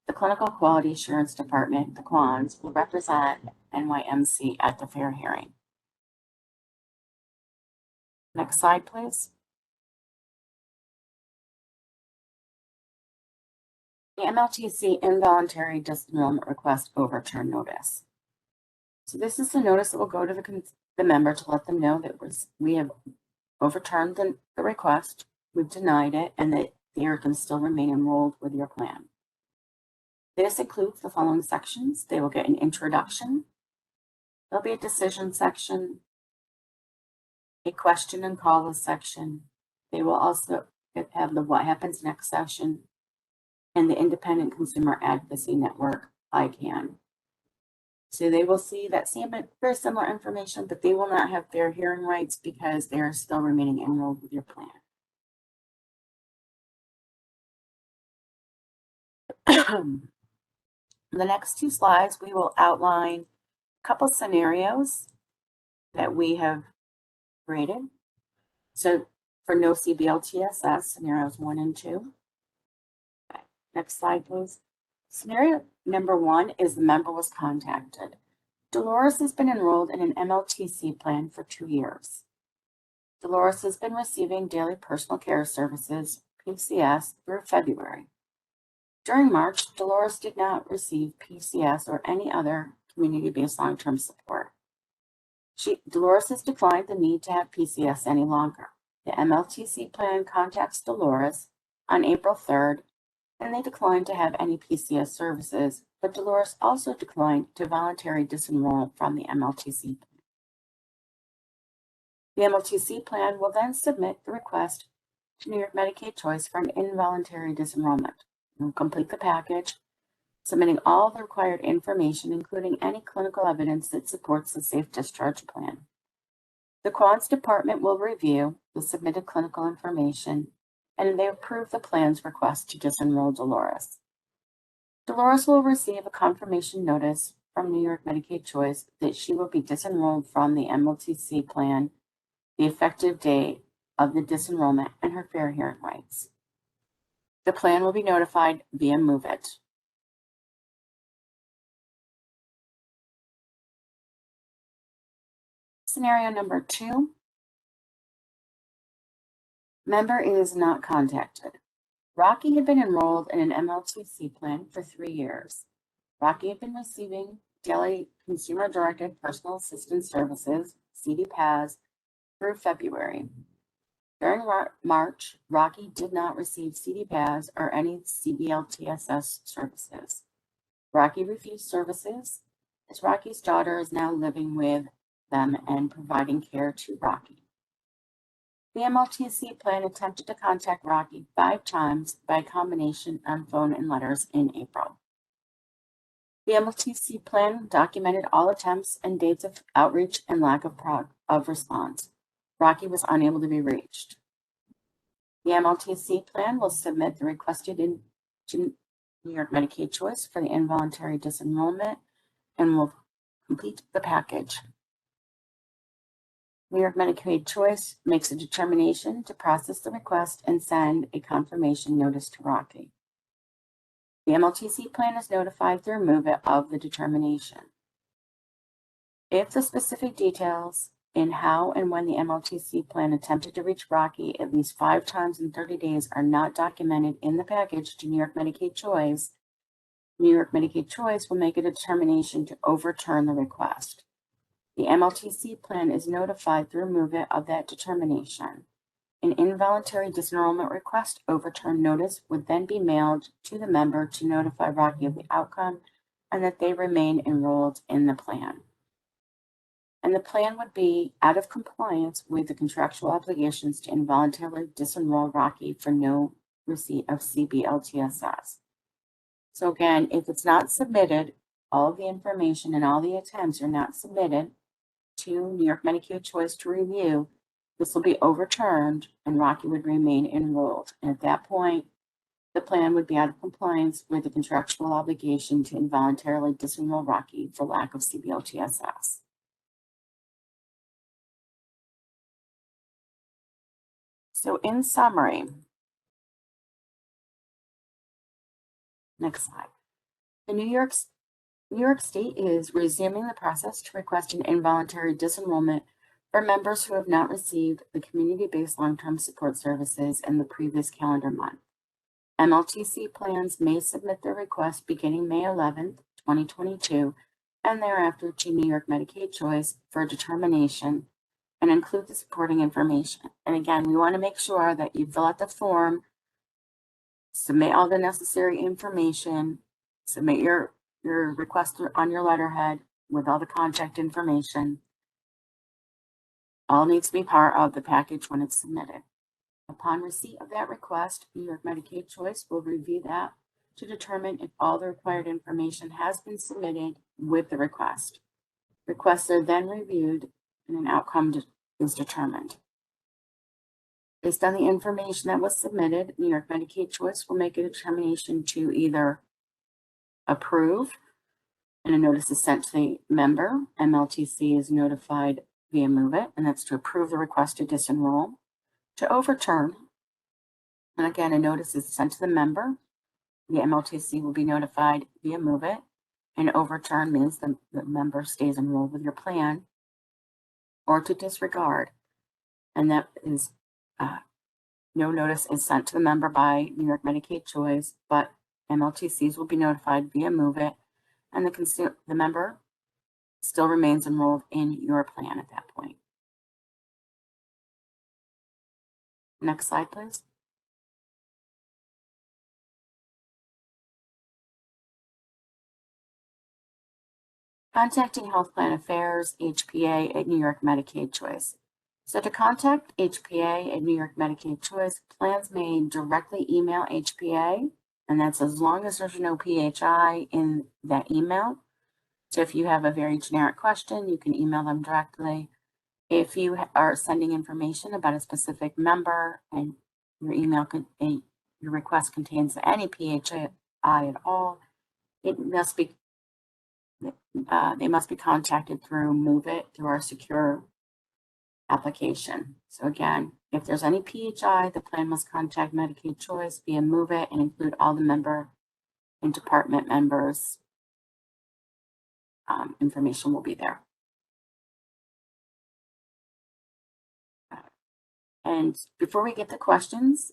the Clinical Quality Assurance Department, the QANS, will represent NYMC at the fair hearing. Next slide, please. The MLTC Involuntary Disenrollment Request Overturn Notice. So this is the notice that will go to the member to let them know that we have overturned the request, we've denied it, and that they can still remain enrolled with your plan. This includes the following sections. They will get an introduction. There'll be a decision section, a question and call list section. They will also have the what happens next section and the Independent Consumer Advocacy Network, ICANN. So they will see that very similar information, but they will not have fair hearing rights because they are still remaining enrolled with your plan. In the next 2 slides, we will outline a couple scenarios that we have created. So for No CBLTSS, scenarios 1 and 2. Okay. Next slide, please. Scenario number 1 is the member was contacted. Dolores has been enrolled in an MLTC plan for 2 years. Dolores has been receiving daily personal care services, PCS, through February. During March, Dolores did not receive PCS or any other community-based long-term support. Dolores has declined the need to have PCS any longer. The MLTC plan contacts Dolores on April 3rd, and they declined to have any PCS services, but Dolores also declined to voluntarily disenroll from the MLTC plan. The MLTC plan will then submit the request to New York Medicaid Choice for an involuntary disenrollment. We'll complete the package, submitting all the required information, including any clinical evidence that supports the safe discharge plan. The QANS department will review the submitted clinical information, and they approve the plan's request to disenroll Dolores. Dolores will receive a confirmation notice from New York Medicaid Choice that she will be disenrolled from the MLTC plan, the effective date of the disenrollment, and her fair hearing rights. The plan will be notified via MoveIt. Scenario number 2. Member is not contacted. Rocky had been enrolled in an MLTC plan for 3 years. Rocky had been receiving daily consumer-directed personal assistance services, CDPAS, through February. During March, Rocky did not receive CDPAS or any CBLTSS services. Rocky refused services as Rocky's daughter is now living with them and providing care to Rocky. The MLTC plan attempted to contact Rocky 5 times by combination on phone and letters in April. The MLTC plan documented all attempts and dates of outreach and lack of response. Rocky was unable to be reached. The MLTC plan will submit the requested to New York Medicaid Choice for the involuntary disenrollment and will complete the package. New York Medicaid Choice makes a determination to process the request and send a confirmation notice to Rocky. The MLTC plan is notified through MoveIt of the determination. If the specific details in how and when the MLTC plan attempted to reach Rocky at least 5 times in 30 days are not documented in the package to New York Medicaid Choice, New York Medicaid Choice will make a determination to overturn the request. The MLTC plan is notified through MOVE-IT of that determination. An involuntary disenrollment request overturn notice would then be mailed to the member to notify Rocky of the outcome and that they remain enrolled in the plan. And the plan would be out of compliance with the contractual obligations to involuntarily disenroll Rocky for no receipt of CBLTSS. So again, if it's not submitted, all of the information and all the attempts are not submitted to New York Medicaid Choice to review, this will be overturned and Rocky would remain enrolled. And at that point, the plan would be out of compliance with the contractual obligation to involuntarily disenroll Rocky for lack of CBLTSS. So in summary, next slide. The New York State is resuming the process to request an involuntary disenrollment for members who have not received the community-based long-term support services in the previous calendar month. MLTC plans may submit their request beginning May 11th, 2022, and thereafter to New York Medicaid Choice for determination and include the supporting information. And again, we want to make sure that you fill out the form, submit all the necessary information, submit your request on your letterhead with all the contact information. All needs to be part of the package when it's submitted. Upon receipt of that request, New York Medicaid Choice will review that to determine if all the required information has been submitted with the request. Requests are then reviewed and an outcome is determined. Based on the information that was submitted, New York Medicaid Choice will make a determination to either approve, and a notice is sent to the member. MLTC is notified via MOVE-IT, and that's to approve the request to disenroll. To overturn, and again, a notice is sent to the member. The MLTC will be notified via MOVE-IT, and overturn means the member stays enrolled with your plan, or to disregard, and that is no notice is sent to the member by New York Medicaid Choice, but MLTCs will be notified via MOVE-IT, and the member still remains enrolled in your plan at that point. Next slide, please. Contacting Health Plan Affairs, HPA at New York Medicaid Choice. So to contact HPA at New York Medicaid Choice, plans may directly email HPA, and that's as long as there's no PHI in that email. So if you have a very generic question, you can email them directly. If you are sending information about a specific member and your request contains any PHI at all, they must be contacted through MOVE-IT, through our secure application. So again, if there's any PHI, the plan must contact Medicaid Choice via MOVE-IT and include all the member and department members. Information will be there. And before we get to questions,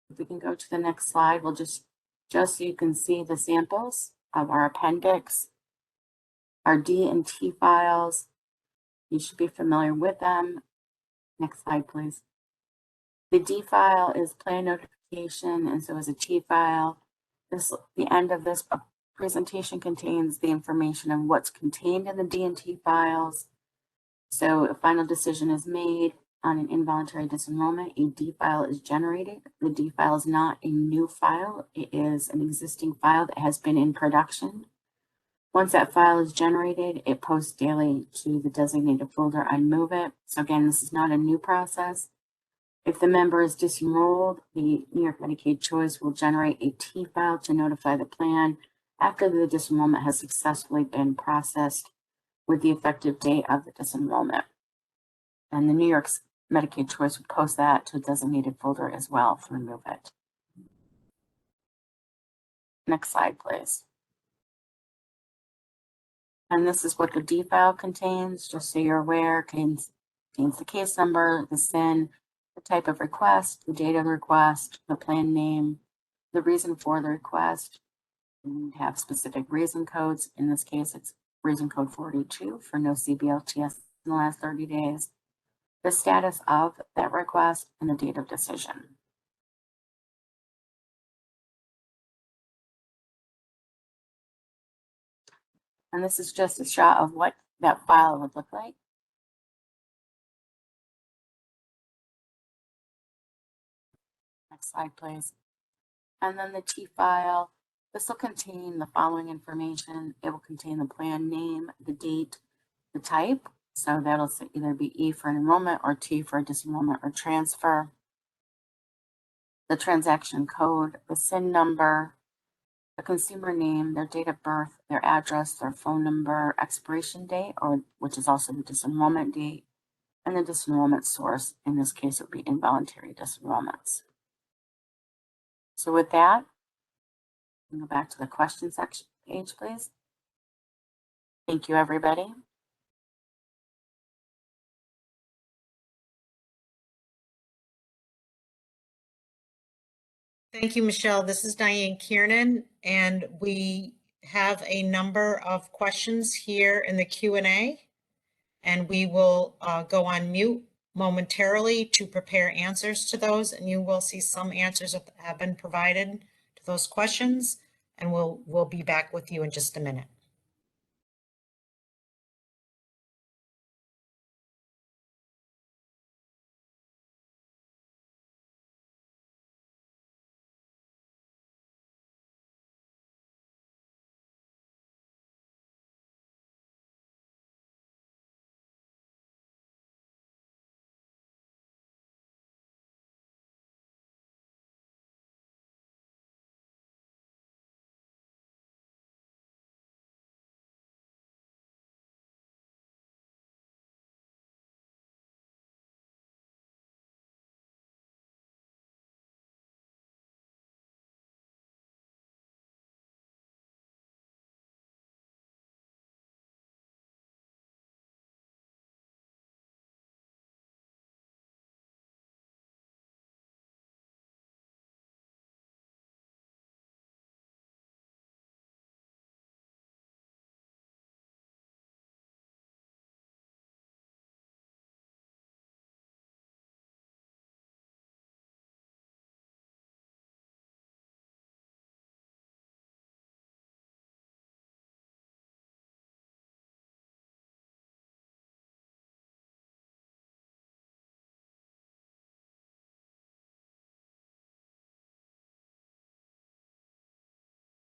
if we can go to the next slide, we'll just so you can see the samples of our appendix, our D&T files. You should be familiar with them. Next slide, please. The D file is plan notification, and so is a T file. The end of this presentation contains the information of what's contained in the D&T files. So a final decision is made on an involuntary disenrollment. A D file is generated. The D file is not a new file. It is an existing file that has been in production. Once that file is generated, it posts daily to the designated folder on MOVE-IT. So again, this is not a new process. If the member is disenrolled, the New York Medicaid Choice will generate a T file to notify the plan after the disenrollment has successfully been processed with the effective date of the disenrollment. And the New York Medicaid Choice will post that to a designated folder as well through MOVE-IT. Next slide, please. And this is what the D file contains, just so you're aware. Contains Contains the case number, the SIN, the type of request, the date of the request, the plan name, the reason for the request. We have specific reason codes. In this case, it's reason code 42 for no CBLTSS in the last 30 days, the status of that request, and the date of decision. And this is just a shot of what that file would look like. Next slide, please. And then the T file, this will contain the following information. It will contain the plan name, the date, the type. So that'll either be E for an enrollment or T for a disenrollment or transfer. The transaction code, the SIN number, the consumer name, their date of birth, their address, their phone number, expiration date, or which is also the disenrollment date, and the disenrollment source. In this case, it would be involuntary disenrollments. So with that, go back to the question section page, please. Thank you, everybody. Thank you, Michelle. This is Diane Kiernan, and we have a number of questions here in the Q&A, and we will go on mute momentarily to prepare answers to those, and you will see some answers that have been provided to those questions, and we'll be back with you in just a minute.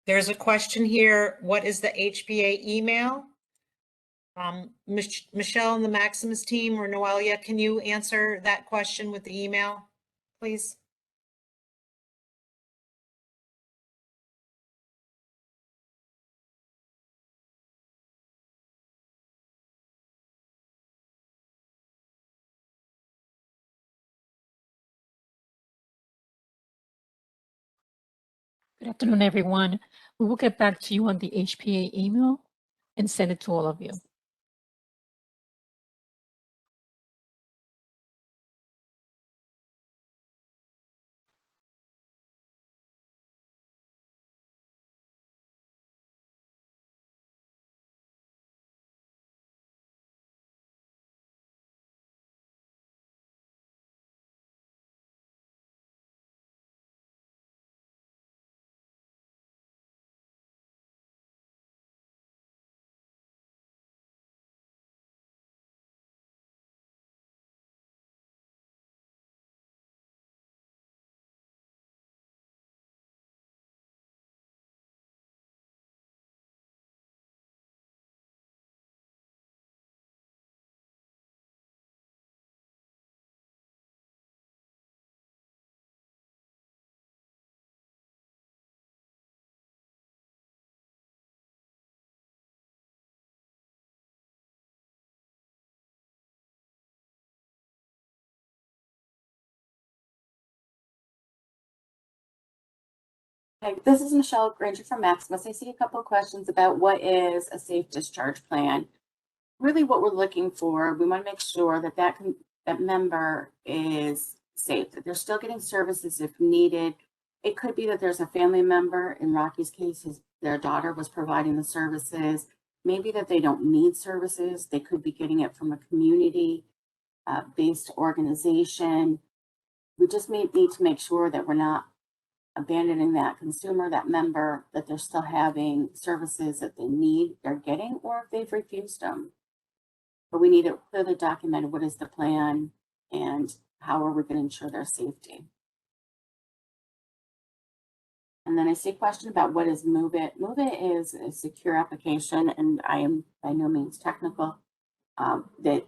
There's a question here. What is the HBA email? Michelle and the Maximus team, or Noelia, can you answer that question with the email, please? Good afternoon, everyone. We will get back to you on the HPA email and send it to all of you. Okay, this is Michelle Granger from Maximus. I see a couple of questions about what is a safe discharge plan. really what we're looking for, we want to make sure that that member is safe, that they're still getting services if needed. It could be that there's a family member, in Rocky's case, their daughter was providing the services. Maybe that they don't need services. They could be getting it from a community-based organization. We just need to make sure that we're not abandoning that consumer, that member, that they're still having services that they need, they're getting, or if they've refused them. But we need it clearly documented. What is the plan and how are we going to ensure their safety? And then I see a question about what is Move It. Move It is a secure application, and I am by no means technical. That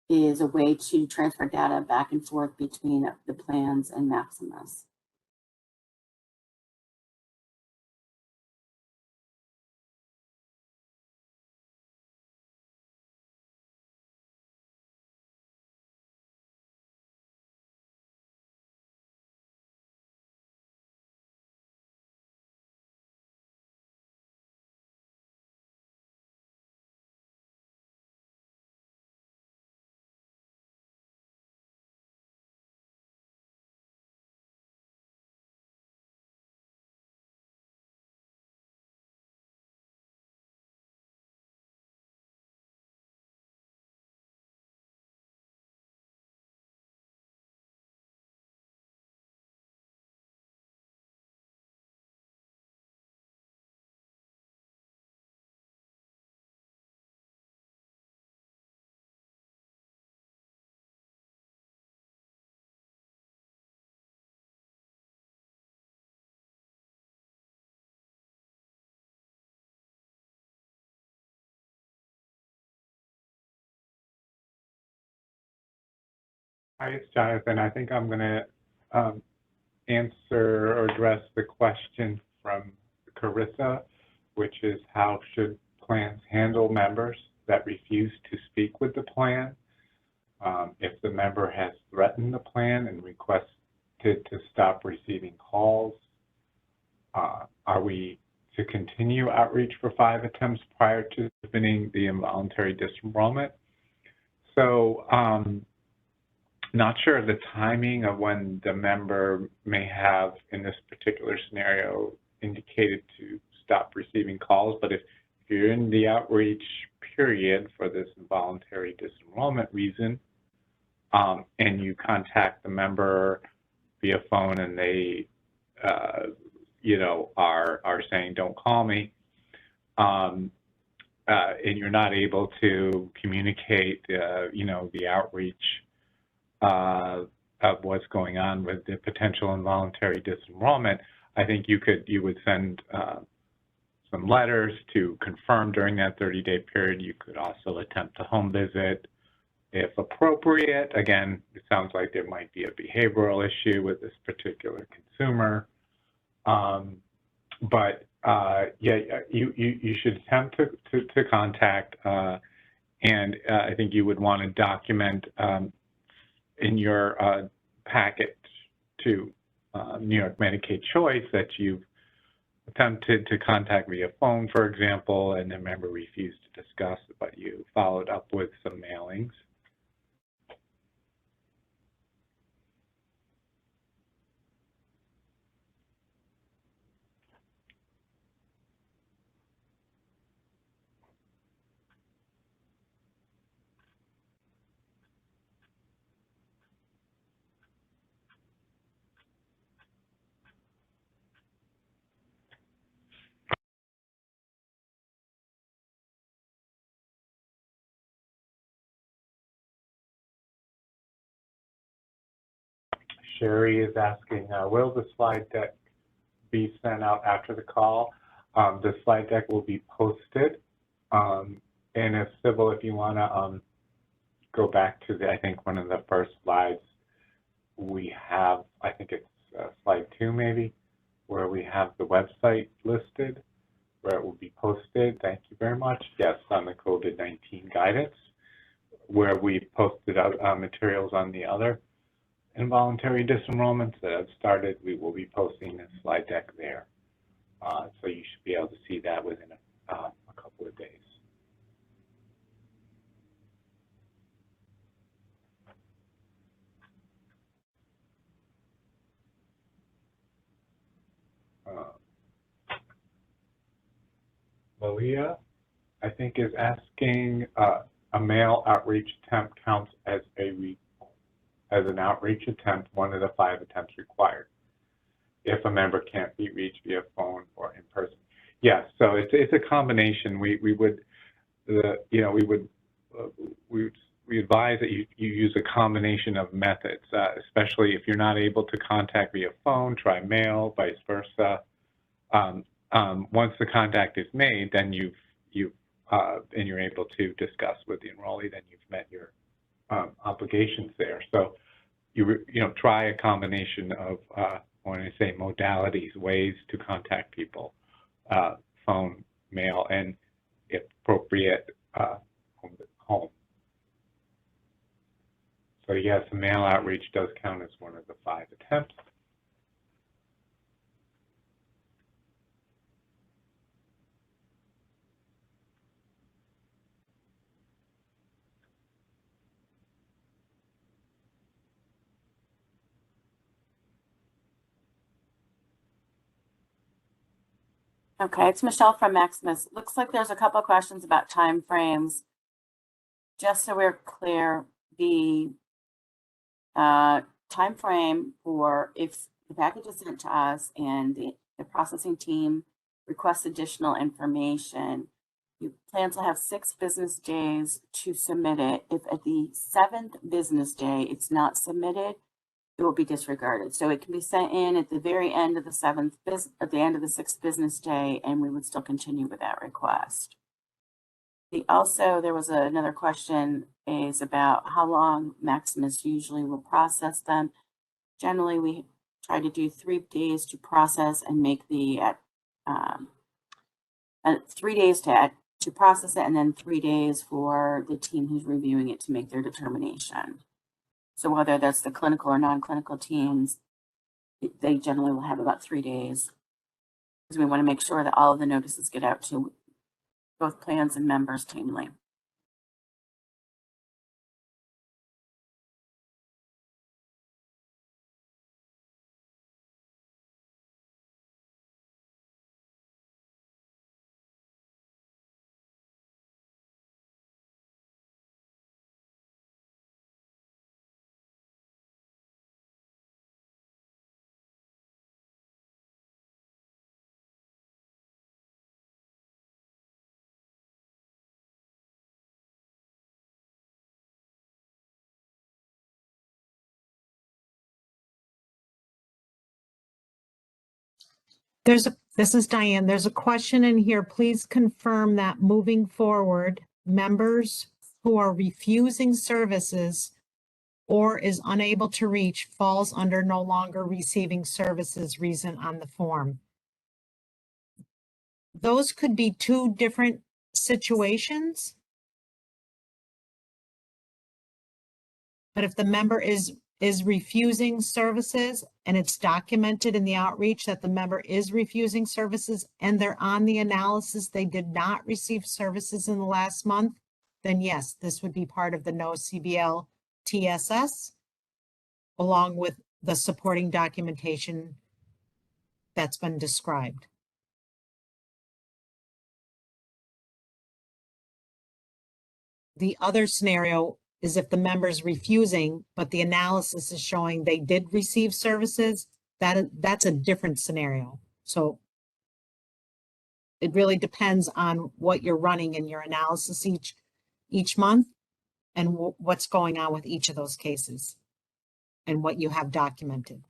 is a way to transfer data back and forth between the plans and Maximus. Hi, it's Jonathan. I think I'm going to answer or address the question from Carissa, which is how should plans handle members that refuse to speak with the plan? If the member has threatened the plan and requested to stop receiving calls, are we to continue outreach for 5 attempts prior to submitting the involuntary disenrollment? So, not sure of the timing of when the member may have, in this particular scenario, indicated to stop receiving calls, but if you're in the outreach period for this involuntary disenrollment reason, and you contact the member via phone and they, you know, are saying, don't call me, and you're not able to communicate, you know, the outreach of what's going on with the potential involuntary disenrollment, I think you would send some letters to confirm during that 30-day period. You could also attempt a home visit if appropriate. Again, it sounds like there might be a behavioral issue with this particular consumer. But yeah, you should attempt to contact, and I think you would want to document in your packet to New York Medicaid Choice that you've attempted to contact via phone, for example, and the member refused to discuss, but you followed up with some mailings. Sherry is asking, will the slide deck be sent out after the call? The slide deck will be posted. And if Sybil, if you want to go back to I think one of the first slides we have, I think it's slide 2 maybe, where we have the website listed, where it will be posted. Thank you very much. Yes, on the COVID-19 guidance, where we posted out materials on the other involuntary disenrollments that have started. We will be posting a slide deck there. So you should be able to see that within a couple of days. Malia, I think, is asking a mail outreach attempt counts as as an outreach attempt, one of the 5 attempts required, if a member can't be reached via phone or in person. Yes, so it's a combination. We would we advise that you use a combination of methods, especially if you're not able to contact via phone, try mail, vice versa. Once the contact is made, then and you're able to discuss with the enrollee, then you've met your obligations there. So try a combination of when I say modalities, ways to contact people, phone, mail, and if appropriate, home. So yes, mail outreach does count as one of the 5 attempts. Okay, it's Michelle from Maximus. Looks like there's a couple of questions about time frames. Just so we're clear, the time frame for if the package is sent to us and the processing team requests additional information, you plan to have 6 business days to submit it. If at the 7th business day it's not submitted, it will be disregarded. So it can be sent in at the very end of the 6th business day, and we would still continue with that request. There was another question is about how long Maximus usually will process them. Generally, we try to do 3 days to process and make the 3 days to process it, and then 3 days for the team who's reviewing it to make their determination. So whether that's the clinical or non-clinical teams, they generally will have about 3 days, because we want to make sure that all of the notices get out to both plans and members timely. This is Diane. There's a question in here. Please confirm that moving forward, members who are refusing services or is unable to reach falls under no longer receiving services reason on the form. Those could be 2 different situations. But if the member is refusing services and it's documented in the outreach that the member is refusing services and they're on the analysis, they did not receive services in the last month, then yes, this would be part of the No CBLTSS, along with the supporting documentation that's been described. The other scenario is if the member's refusing, but the analysis is showing they did receive services, that's a different scenario. So it really depends on what you're running in your analysis each month and what's going on with each of those cases and what you have documented.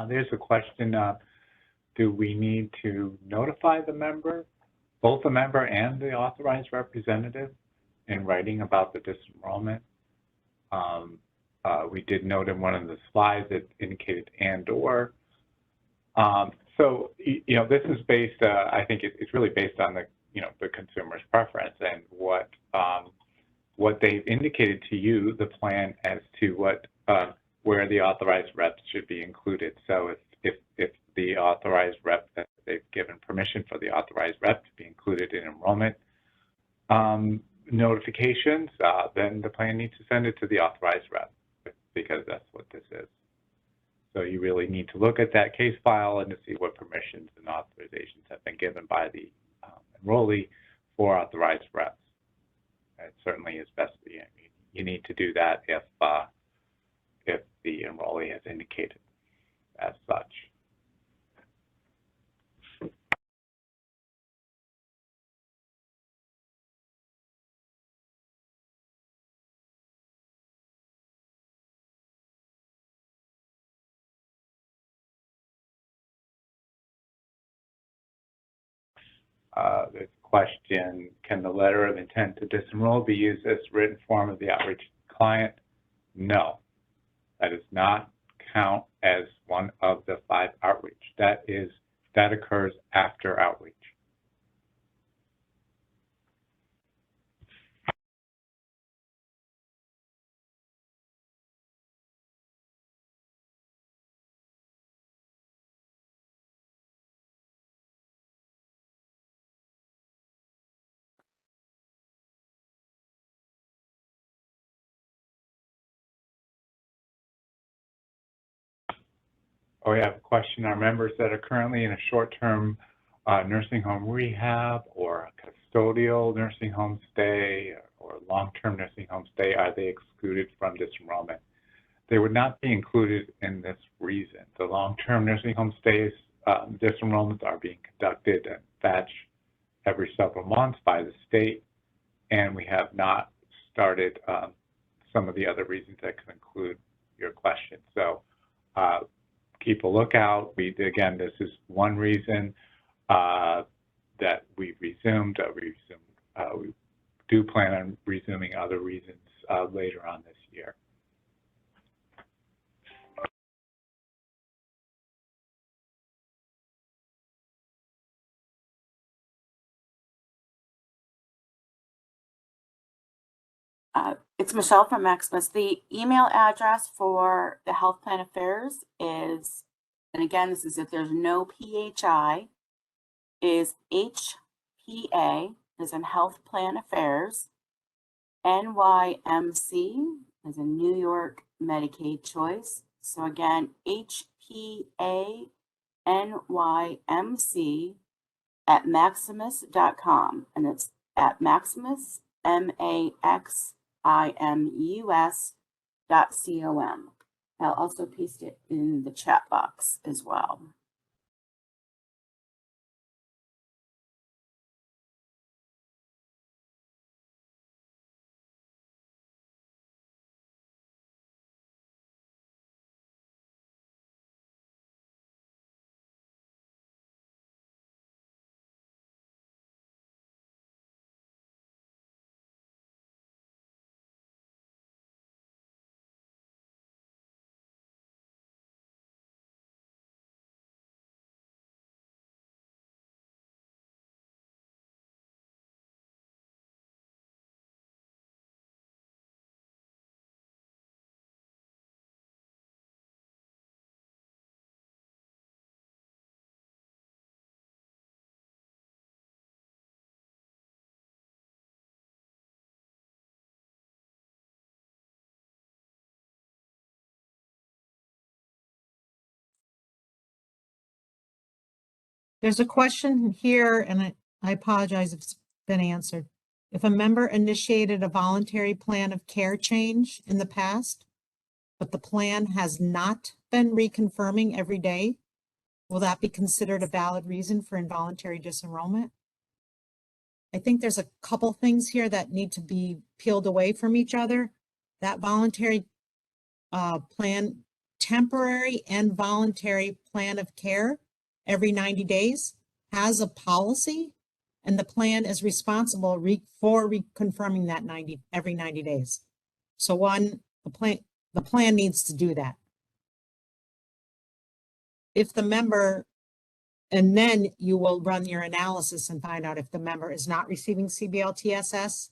There's a question, do we need to notify the member, both the member and the authorized representative, in writing about the disenrollment? We did note in one of the slides that indicated and/or. So, you know, this is based, I think it's really based on the, you know, the consumer's preference and what they've indicated to you, the plan, as to what, where the authorized reps should be included. So if the authorized rep, that they've given permission for the authorized rep to be included in enrollment notifications, then the plan needs to send it to the authorized rep, because that's what this is. So you really need to look at that case file and to see what permissions and authorizations have been given by the enrollee for authorized reps. It certainly is best, you need to do that if the enrollee has indicated as such. The question, can the letter of intent to disenroll be used as written form of the outreach client? No, that does not count as one of the 5 outreach. That occurs after outreach. Oh, we have a question. Are members that are currently in a short-term nursing home rehab or a custodial nursing home stay or long-term nursing home stay, are they excluded from disenrollment? They would not be included in this reason. The long-term nursing home stays, disenrollments are being conducted and batch every several months by the state, and we have not started some of the other reasons that could include your question. So keep a lookout. Again, this is one reason that we resumed. We do plan on resuming other reasons later on this year. It's Michelle from Maximus. The email address for the Health Plan Affairs is, and again, this is if there's no PHI, is HPA, as in Health Plan Affairs, NYMC, as in New York Medicaid Choice. So again, HPA NYMC at maximus.com, and it's at Maximus, MAXIMUS.com. I'll also paste it in the chat box as well. There's a question here, and I apologize if it's been answered. If a member initiated a voluntary plan of care change in the past, but the plan has not been reconfirming every day, will that be considered a valid reason for involuntary disenrollment? I think there's a couple things here that need to be peeled away from each other. That voluntary plan temporary and voluntary plan of care every 90 days has a policy, and the plan is responsible for reconfirming that every 90 days. So the plan needs to do that. If the member, and then you will run your analysis and find out if the member is not receiving CBLTSS,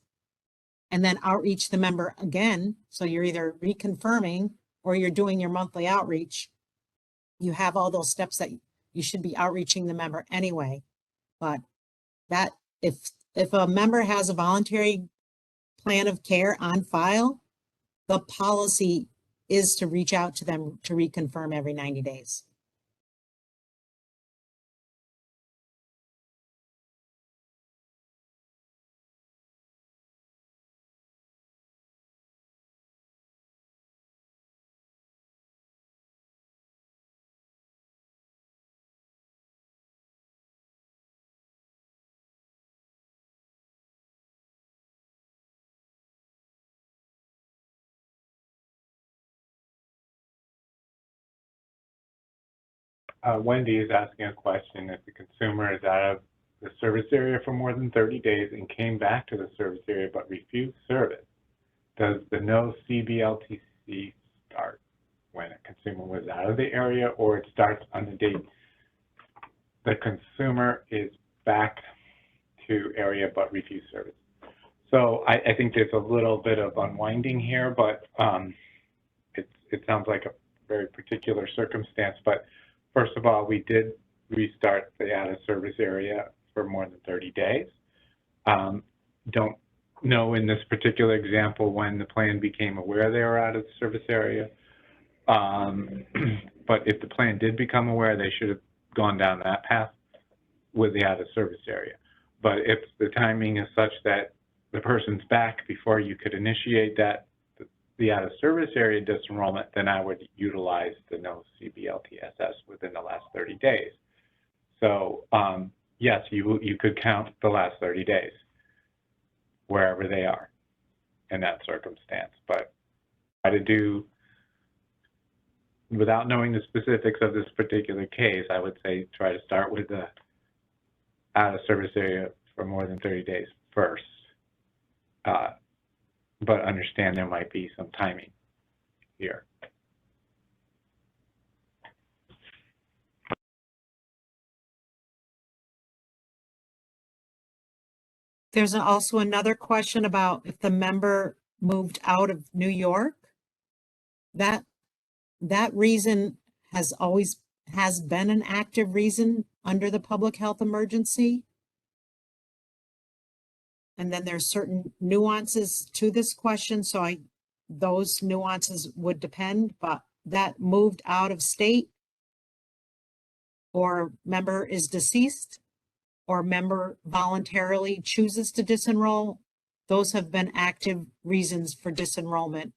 and then outreach the member again. So you're either reconfirming or you're doing your monthly outreach. You have all those steps that you should be outreaching the member anyway. But that if a member has a voluntary plan of care on file, the policy is to reach out to them to reconfirm every 90 days. Wendy is asking a question. If the consumer is out of the service area for more than 30 days and came back to the service area but refused service, does the No CBLTC start when a consumer was out of the area, or it starts on the date the consumer is back to area but refused service? So I think there's a little bit of unwinding here, but it sounds like a very particular circumstance. But first of all, we did restart the out of service area for more than 30 days. Don't know in this particular example when the plan became aware they were out of the service area. But if the plan did become aware, they should have gone down that path with the out of service area. But if the timing is such that the person's back before you could initiate the out of service area disenrollment, then I would utilize the No CBLTSS within the last 30 days. So yes, you could count the last 30 days wherever they are in that circumstance. But try to do, without knowing the specifics of this particular case, I would say try to start with the out of service area for more than 30 days first. But understand there might be some timing here. There's also another question about if the member moved out of New York. That reason has been an active reason under the public health emergency. And then there's certain nuances to this question. So those nuances would depend, but that moved out of state, or member is deceased, or member voluntarily chooses to disenroll, those have been active reasons for disenrollment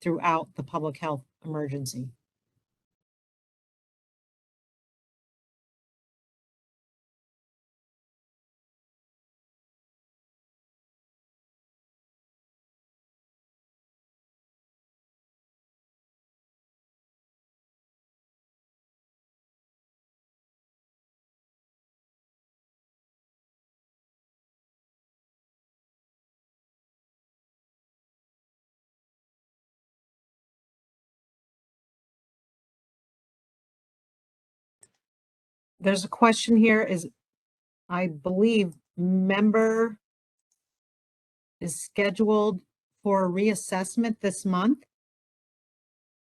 throughout the public health emergency. There's a question here, is I believe member is scheduled for reassessment this month.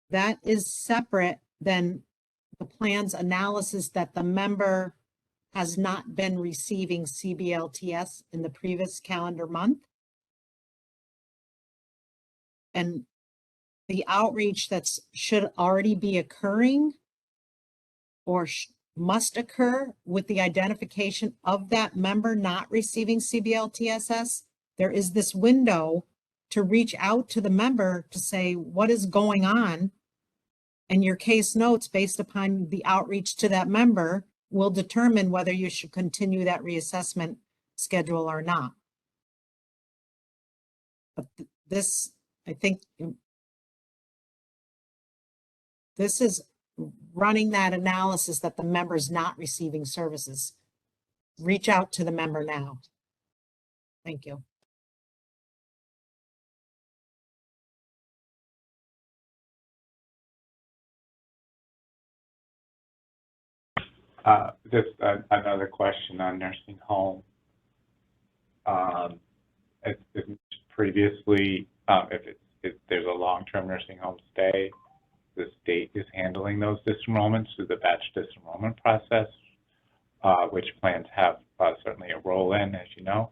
That is separate than the plan's analysis that the member has not been receiving CBLTS in the previous calendar month. And the outreach that should already be occurring or must occur with the identification of that member not receiving CBLTSS, there is this window to reach out to the member to say, what is going on? And your case notes based upon the outreach to that member will determine whether you should continue that reassessment schedule or not. But this, I think, This is running that analysis that the member's not receiving services. Reach out to the member now. Thank you. Just another question on nursing home. As previously, if there's a long-term nursing home stay, the state is handling those disenrollments through the batch disenrollment process, which plans have certainly a role in, as you know.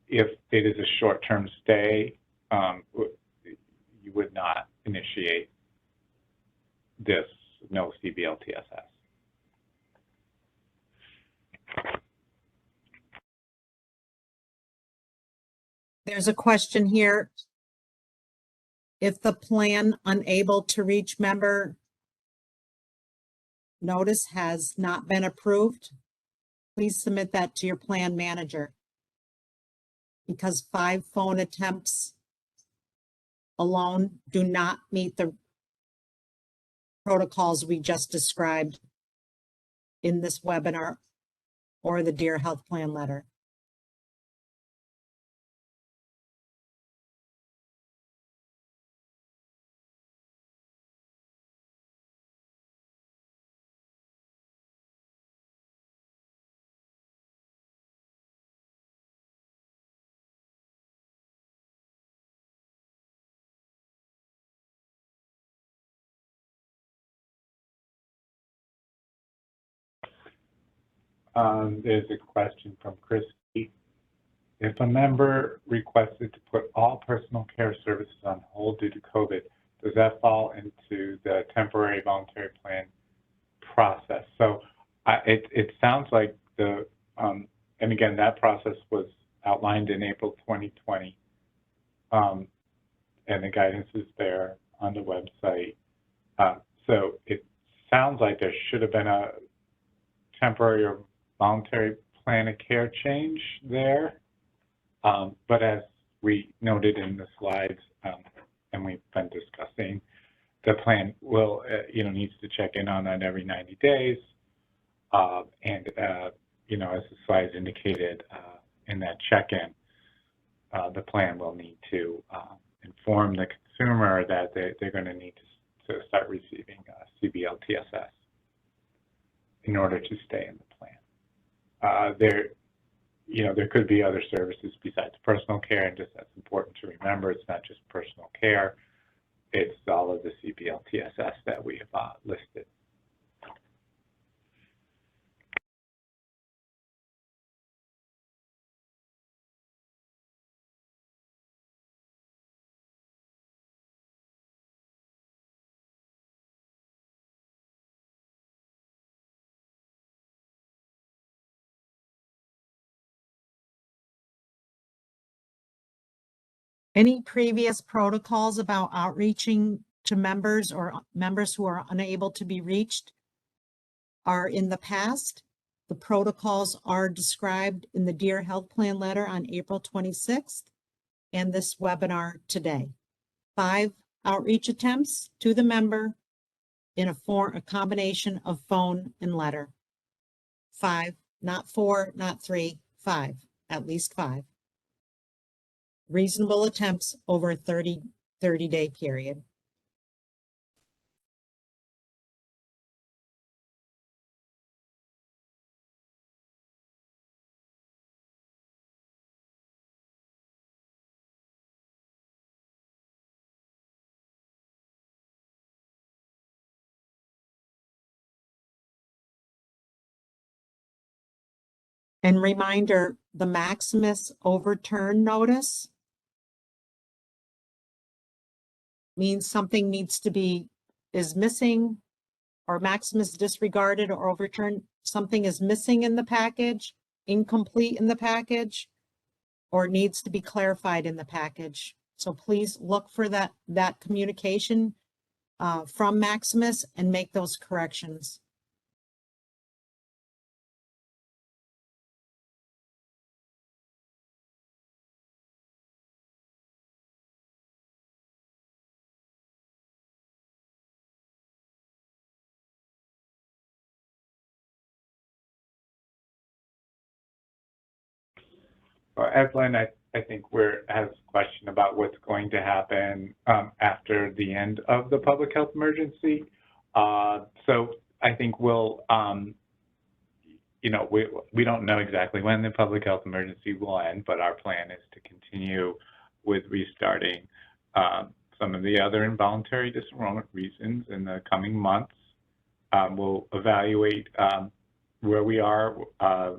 If it is a short-term stay, you would not initiate this No CBLTSS. There's a question here. If the plan unable to reach member notice has not been approved, please submit that to your plan manager. Because 5 phone attempts alone do not meet the protocols we just described in this webinar or the Dear Health Plan letter. There's a question from Christy. If a member requested to put all personal care services on hold due to COVID, does that fall into the temporary voluntary plan process? So it sounds like the, and again, that process was outlined in April 2020, and the guidance is there on the website. So it sounds like there should have been a temporary or voluntary plan of care change there. But as we noted in the slides, and we've been discussing, the plan will, needs to check in on that every 90 days. And, as the slides indicated in that check-in, the plan will need to inform the consumer that they're going to need to start receiving CBLTSS in order to stay in the plan. There could be other services besides personal care, and just that's important to remember. It's not just personal care; it's all of the CBLTSS that we have listed. Any previous protocols about outreaching to members or members who are unable to be reached are in the past. The protocols are described in the Dear Health Plan letter on April 26th and this webinar today. 5 outreach attempts to the member in a combination of phone and letter. 5, not 4, not 3, 5, at least 5. Reasonable attempts over a 30-day period. And reminder, the Maximus overturn notice means something is missing, or Maximus disregarded or overturned. Something is missing in the package, incomplete in the package, or needs to be clarified in the package. So please look for that communication from Maximus and make those corrections. Well, Evelyn, I think has a question about what's going to happen after the end of the public health emergency. So I think we'll, you know, we don't know exactly when the public health emergency will end, but our plan is to continue with restarting some of the other involuntary disenrollment reasons in the coming months. We'll evaluate where we are,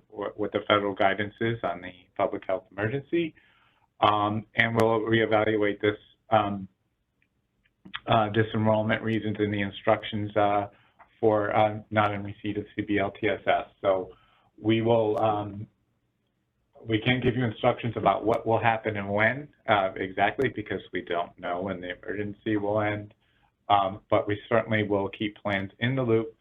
what the federal guidance is on the public health emergency, and we'll reevaluate this disenrollment reasons in the instructions for not in receipt of CBLTSS. So we will, we can't give you instructions about what will happen and when exactly, because we don't know when the emergency will end, but we certainly will keep plans in the loop.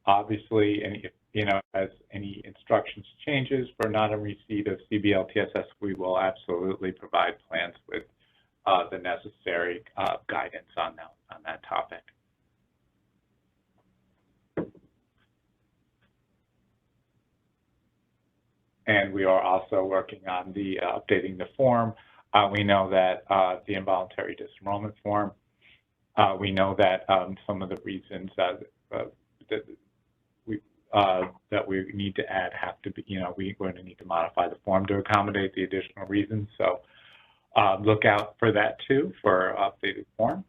Obviously, and you know, as any instructions changes for not in receipt of CBLTSS, we will absolutely provide plans with the necessary guidance on that topic. And we are also working on the updating the form. We know that the involuntary disenrollment form, we know that some of the reasons that we need to add have to be, you know, we're going to need to modify the form to accommodate the additional reasons. So look out for that too, for updated form.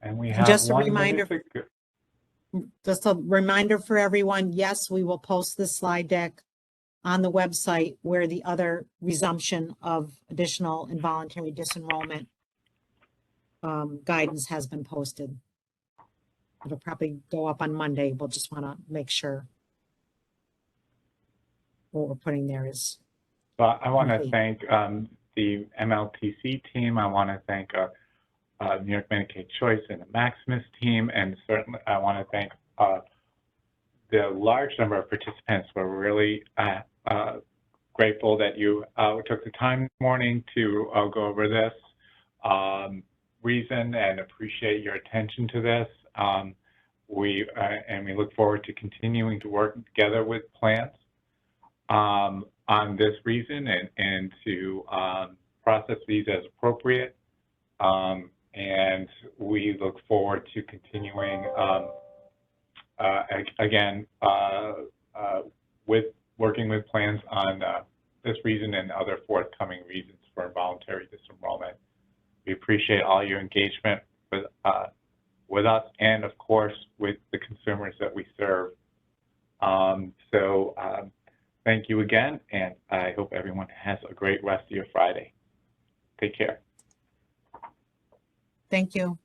And we have Just a 1 reminder. minute to go. Just a reminder for everyone, yes, we will post this slide deck on the website where the other resumption of additional involuntary disenrollment guidance has been posted. It'll probably go up on Monday. We'll just want to make sure what we're putting there is. Well, I want to complete. thank the MLTC team. I want to thank New York Medicaid Choice and the Maximus team, and certainly I want to thank the large number of participants. We're really grateful that you took the time this morning to go over this reason and appreciate your attention to this. We look forward to continuing to work together with plans on this reason and to process these as appropriate. And we look forward to continuing, again, with working with plans on this reason and other forthcoming reasons for involuntary disenrollment. We appreciate all your engagement with us and, of course, with the consumers that we serve. Thank you again, and I hope everyone has a great rest of your Friday. Take care. Thank you.